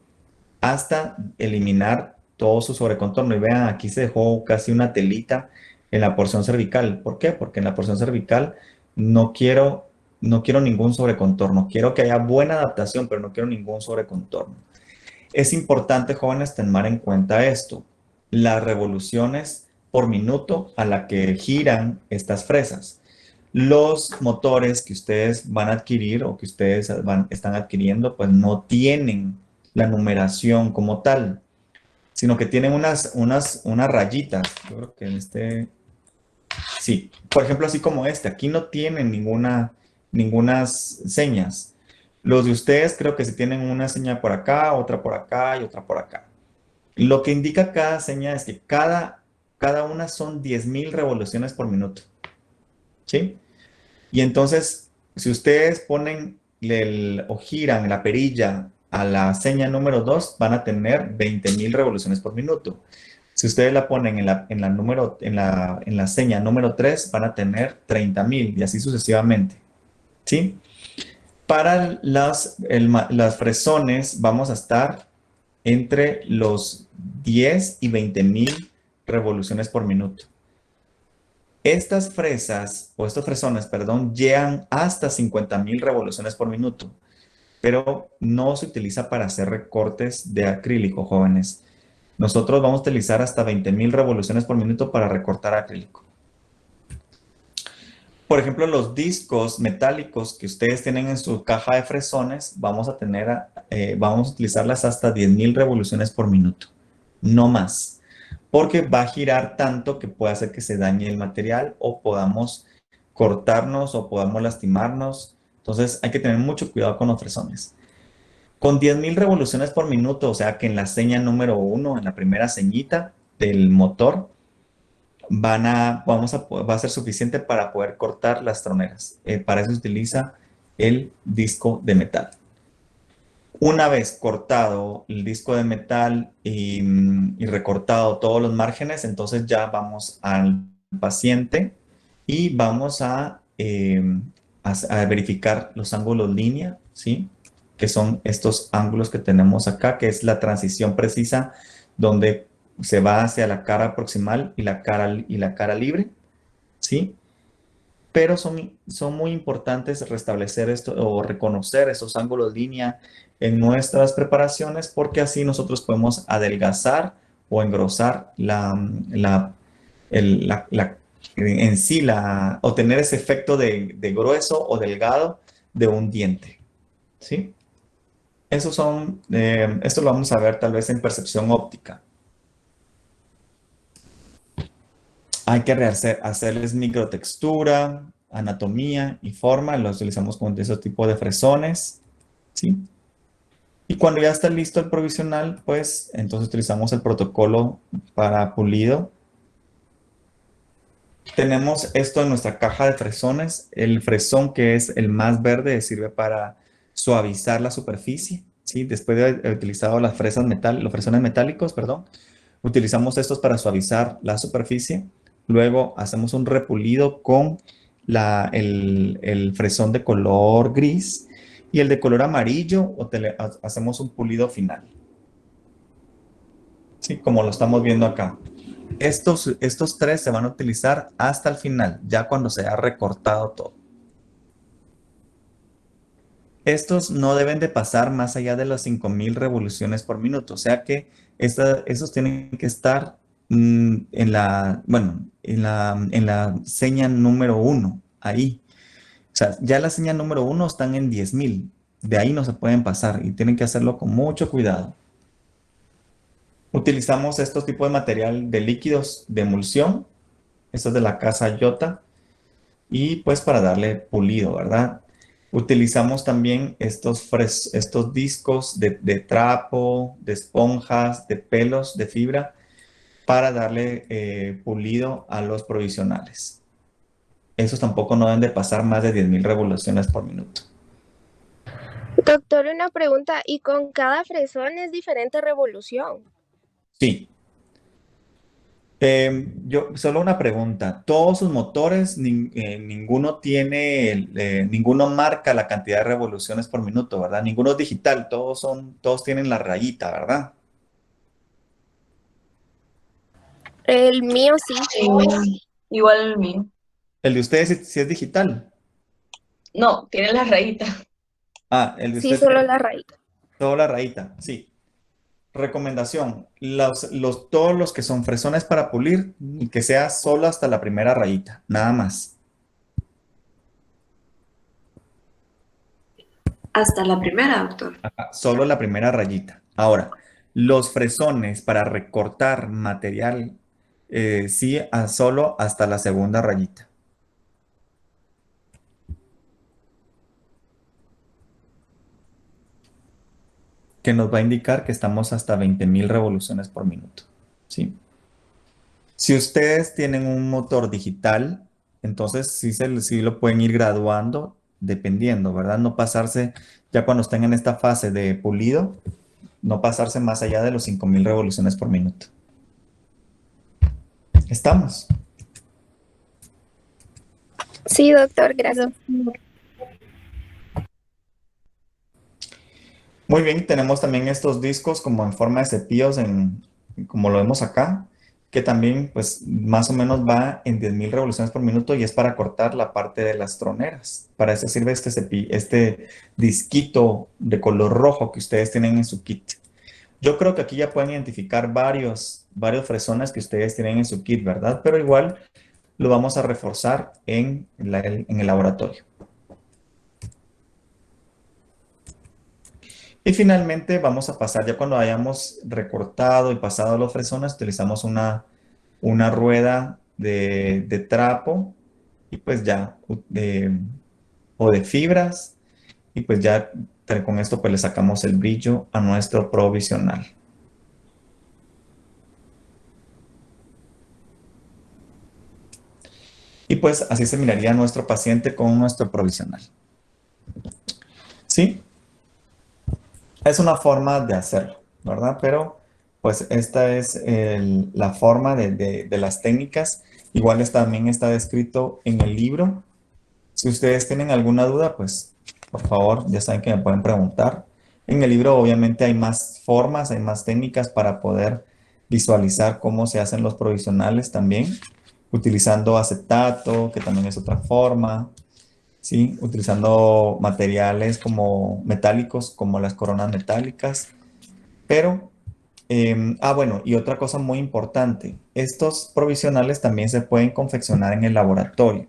Hasta eliminar todo su sobrecontorno. Y vean, aquí se dejó casi una telita en la porción cervical. ¿Por qué? Porque en la porción cervical no quiero ningún sobrecontorno. Quiero que haya buena adaptación, pero no quiero ningún sobrecontorno. Es importante, jóvenes, tener en cuenta esto. Las revoluciones por minuto a la que giran estas fresas. Los motores que ustedes van a adquirir o que ustedes están adquiriendo, pues no tienen la numeración como tal, sino que tienen unas rayitas. Yo creo que en este, sí, por ejemplo, así como este, aquí no tienen ningunas señas. Los de ustedes creo que sí tienen una seña por acá y otra por acá. Lo que indica cada seña es que cada una son 10.000 revoluciones por minuto, ¿sí? Y entonces, si ustedes ponen o giran la perilla a la seña número 2, van a tener 20.000 revoluciones por minuto. Si ustedes la ponen en la seña número 3, van a tener 30.000 y así sucesivamente, ¿sí? Para las fresones vamos a estar entre los 10 y 20.000 revoluciones por minuto. Estas fresas, o estos fresones, perdón, llegan hasta 50.000 revoluciones por minuto, pero no se utiliza para hacer recortes de acrílico, jóvenes. Nosotros vamos a utilizar hasta 20.000 revoluciones por minuto para recortar acrílico. Por ejemplo, los discos metálicos que ustedes tienen en su caja de fresones, vamos a utilizarlas hasta 10.000 revoluciones por minuto, no más, porque va a girar tanto que puede hacer que se dañe el material o podamos cortarnos o podamos lastimarnos. Entonces hay que tener mucho cuidado con los fresones. Con 10.000 revoluciones por minuto, o sea que en la seña número 1, en la primera ceñita del motor, va a ser suficiente para poder cortar las troneras. Para eso se utiliza el disco de metal. Una vez cortado el disco de metal y recortado todos los márgenes, entonces ya vamos al paciente y vamos a verificar los ángulos línea, ¿sí? Que son estos ángulos que tenemos acá, que es la transición precisa donde se va hacia la cara proximal y la cara libre, ¿sí? Pero son muy importantes restablecer esto o reconocer esos ángulos línea en nuestras preparaciones, porque así nosotros podemos adelgazar o engrosar o tener ese efecto de grueso o delgado de un diente, ¿sí? Esto lo vamos a ver tal vez en percepción óptica. Hay que hacerles microtextura, anatomía y forma. Los utilizamos con ese tipo de fresones, ¿sí? Y cuando ya está listo el provisional, pues entonces utilizamos el protocolo para pulido. Tenemos esto en nuestra caja de fresones. El fresón, que es el más verde, sirve para suavizar la superficie, ¿sí? Después de haber utilizado los fresones metálicos, perdón, utilizamos estos para suavizar la superficie. Luego hacemos un repulido con el fresón de color gris y el de color amarillo, hacemos un pulido final. Sí, como lo estamos viendo acá. Estos tres se van a utilizar hasta el final, ya cuando se ha recortado todo. Estos no deben de pasar más allá de las 5.000 revoluciones por minuto, o sea que esos tienen que estar en la seña número 1, ahí. O sea, ya la seña número 1 están en 10.000. De ahí no se pueden pasar y tienen que hacerlo con mucho cuidado. Utilizamos estos tipos de material de líquidos de emulsión. Esto es de la casa Iota. Y pues para darle pulido, ¿verdad? Utilizamos también estos discos de trapo, de esponjas, de pelos, de fibra, para darle pulido a los provisionales. Esos tampoco no deben de pasar más de 10.000 revoluciones por minuto. Doctor, una pregunta, ¿y con cada fresón es diferente revolución? Sí. Solo una pregunta. Todos sus motores, ninguno ninguno marca la cantidad de revoluciones por minuto, ¿verdad? Ninguno es digital, todos tienen la rayita, ¿verdad? El mío sí. Igual el mío. El de ustedes sí es digital. No, tiene la rayita. Ah, el de Sí, ustedes solo la rayita. solo la rayita, sí. Recomendación, todos los que son fresones para pulir, y que sea solo hasta la primera rayita, nada más. Hasta la primera, doctor. Ajá, solo la primera rayita. Ahora, los fresones para recortar material, sí, solo hasta la segunda rayita. Que nos va a indicar que estamos hasta 20.000 revoluciones por minuto. ¿Sí? Si ustedes tienen un motor digital, entonces sí lo pueden ir graduando dependiendo, ¿verdad? No pasarse, ya cuando estén en esta fase de pulido, no pasarse más allá de los 5.000 revoluciones por minuto. ¿Estamos? Sí, doctor, gracias. Muy bien, tenemos también estos discos como en forma de cepillos, como lo vemos acá, que también pues más o menos va en 10.000 revoluciones por minuto y es para cortar la parte de las troneras. Para eso sirve este disquito de color rojo que ustedes tienen en su kit. Yo creo que aquí ya pueden identificar varios fresones que ustedes tienen en su kit, ¿verdad? Pero igual lo vamos a reforzar en el laboratorio. Y finalmente vamos a pasar, ya cuando hayamos recortado y pasado los fresones, utilizamos una rueda de trapo y pues ya, o de fibras, y pues ya con esto pues le sacamos el brillo a nuestro provisional. Y pues así se miraría nuestro paciente con nuestro provisional. ¿Sí? Es una forma de hacerlo, ¿verdad? Pero pues esta es la forma de las técnicas. Igual también está descrito en el libro. Si ustedes tienen alguna duda, pues por favor, ya saben que me pueden preguntar. En el libro obviamente hay más formas, hay más técnicas para poder visualizar cómo se hacen los provisionales también, utilizando acetato, que también es otra forma, ¿sí? Utilizando materiales como metálicos, como las coronas metálicas. Pero, bueno, y otra cosa muy importante, estos provisionales también se pueden confeccionar en el laboratorio.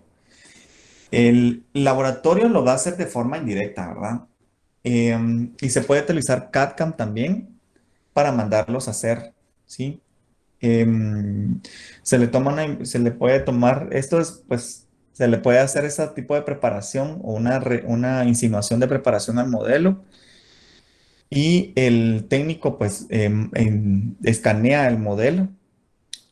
El laboratorio lo va a hacer de forma indirecta, ¿verdad? Y se puede utilizar CAD/CAM también para mandarlos a hacer, ¿sí? Se le puede tomar, pues, se le puede hacer ese tipo de preparación o una insinuación de preparación al modelo. Y el técnico, pues, escanea el modelo,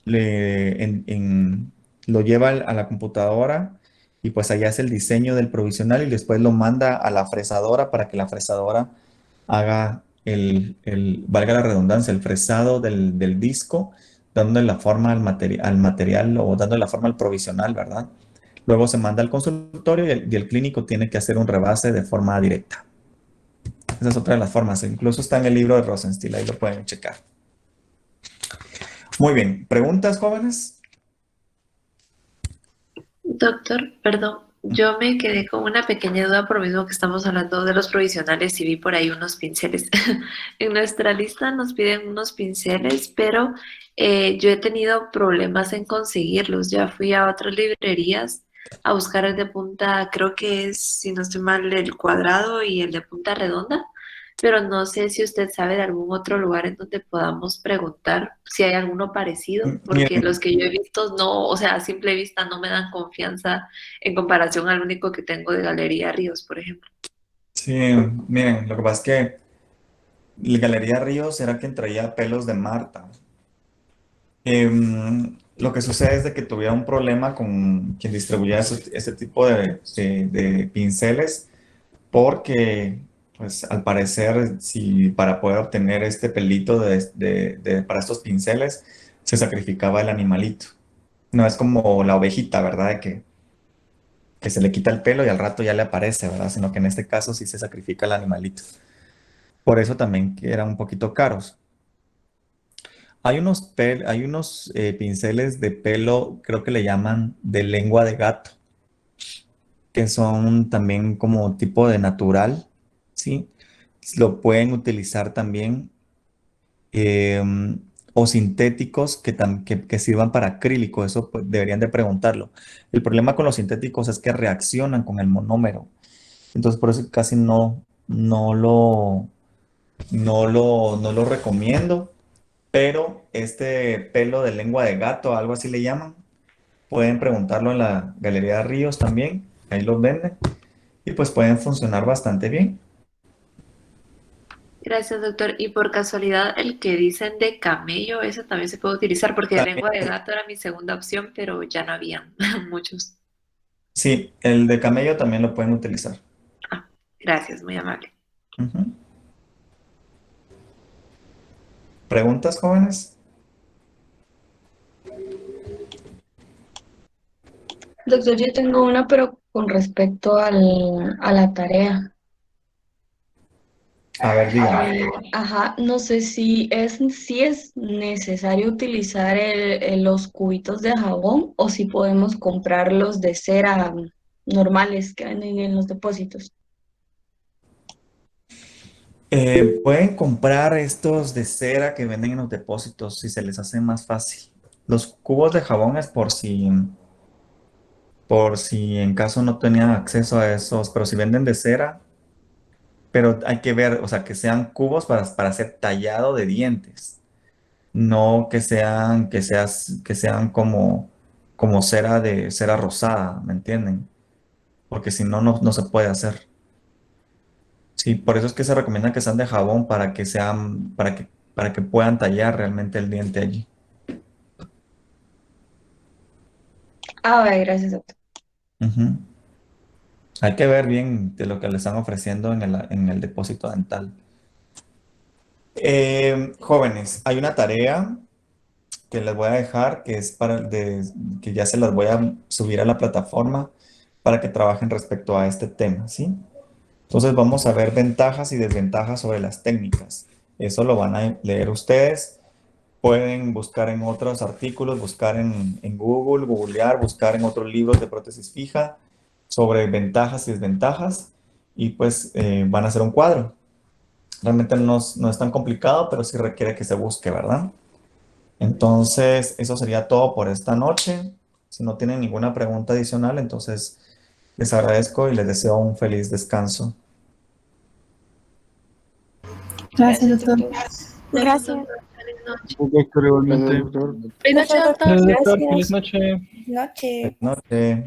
lo lleva a la computadora y pues allá hace el diseño del provisional y después lo manda a la fresadora para que la fresadora haga valga la redundancia, el fresado del disco, dándole la forma al material o dándole la forma al provisional, ¿verdad? Luego se manda al consultorio y el clínico tiene que hacer un rebase de forma directa. Esa es otra de las formas. Incluso está en el libro de Rosenstiel, ahí lo pueden checar. Muy bien. ¿Preguntas, jóvenes? Doctor, perdón, yo me quedé con una pequeña duda por lo mismo que estamos hablando de los provisionales y vi por ahí unos pinceles. En nuestra lista nos piden unos pinceles, pero yo he tenido problemas en conseguirlos. Ya fui a otras librerías a buscar el de punta, creo que es, si no estoy mal, el cuadrado y el de punta redonda, pero no sé si usted sabe de algún otro lugar en donde podamos preguntar si hay alguno parecido, porque Miren, los que yo he visto no, o sea, a simple vista no me dan confianza en comparación al único que tengo de Galería Ríos, por ejemplo. sí, miren, lo que pasa es que la Galería Ríos era quien traía pelos de Marta. Lo que sucede es de que tuviera un problema con quien distribuía ese tipo de pinceles, porque, pues, al parecer, si para poder obtener este pelito para estos pinceles, se sacrificaba el animalito. No es como la ovejita, ¿verdad? Que se le quita el pelo y al rato ya le aparece, ¿verdad? Sino que en este caso sí se sacrifica el animalito. Por eso también que eran un poquito caros. Hay unos pinceles de pelo, creo que le llaman de lengua de gato, que son también como tipo de natural, ¿sí? Lo pueden utilizar también, o sintéticos que sirvan para acrílico, eso pues, deberían de preguntarlo. El problema con los sintéticos es que reaccionan con el monómero, entonces por eso casi no lo recomiendo. Pero este pelo de lengua de gato, algo así le llaman, pueden preguntarlo en la Galería de Ríos también, ahí los venden, y pues pueden funcionar bastante bien. Gracias, doctor. Y por casualidad, el que dicen de camello, ese también se puede utilizar, porque de lengua de gato era mi segunda opción, pero ya no habían muchos. Sí, el de camello también lo pueden utilizar. Gracias, muy amable. Ujú. ¿Preguntas, jóvenes? Doctor, yo tengo una, pero con respecto a la tarea. A ver, dígame. Ajá, no sé si es necesario utilizar los cubitos de jabón o si podemos comprar los de cera normales que venden en los depósitos. Pueden comprar estos de cera que venden en los depósitos si se les hace más fácil. Los cubos de jabón es por si en caso no tenían acceso a esos, pero si venden de cera, pero hay que ver, o sea, que sean cubos para hacer tallado de dientes, no que sean como cera rosada, ¿me entienden? Porque si no, no se puede hacer. Sí, por eso es que se recomienda que sean de jabón para que puedan tallar realmente el diente allí. Vale, gracias, doctor. Ujú. Hay que ver bien de lo que le están ofreciendo en el depósito dental. Jóvenes, hay una tarea que les voy a dejar, que es que ya se las voy a subir a la plataforma para que trabajen respecto a este tema, ¿sí? Entonces vamos a ver ventajas y desventajas sobre las técnicas. Eso lo van a leer ustedes. Pueden buscar en otros artículos, buscar en Google, googlear, buscar en otros libros de prótesis fija sobre ventajas y desventajas y pues van a hacer un cuadro. Realmente no es tan complicado, pero sí requiere que se busque, ¿verdad? Entonces, eso sería todo por esta noche. Si no tienen ninguna pregunta adicional, entonces les agradezco y les deseo un feliz descanso. Gracias, doctor. Gracias. Feliz noche. Doctor, igualmente. Gracias, doctor. Feliz noche, doctor. Doctor, Gracias. feliz noche. Noche. Buenas noches.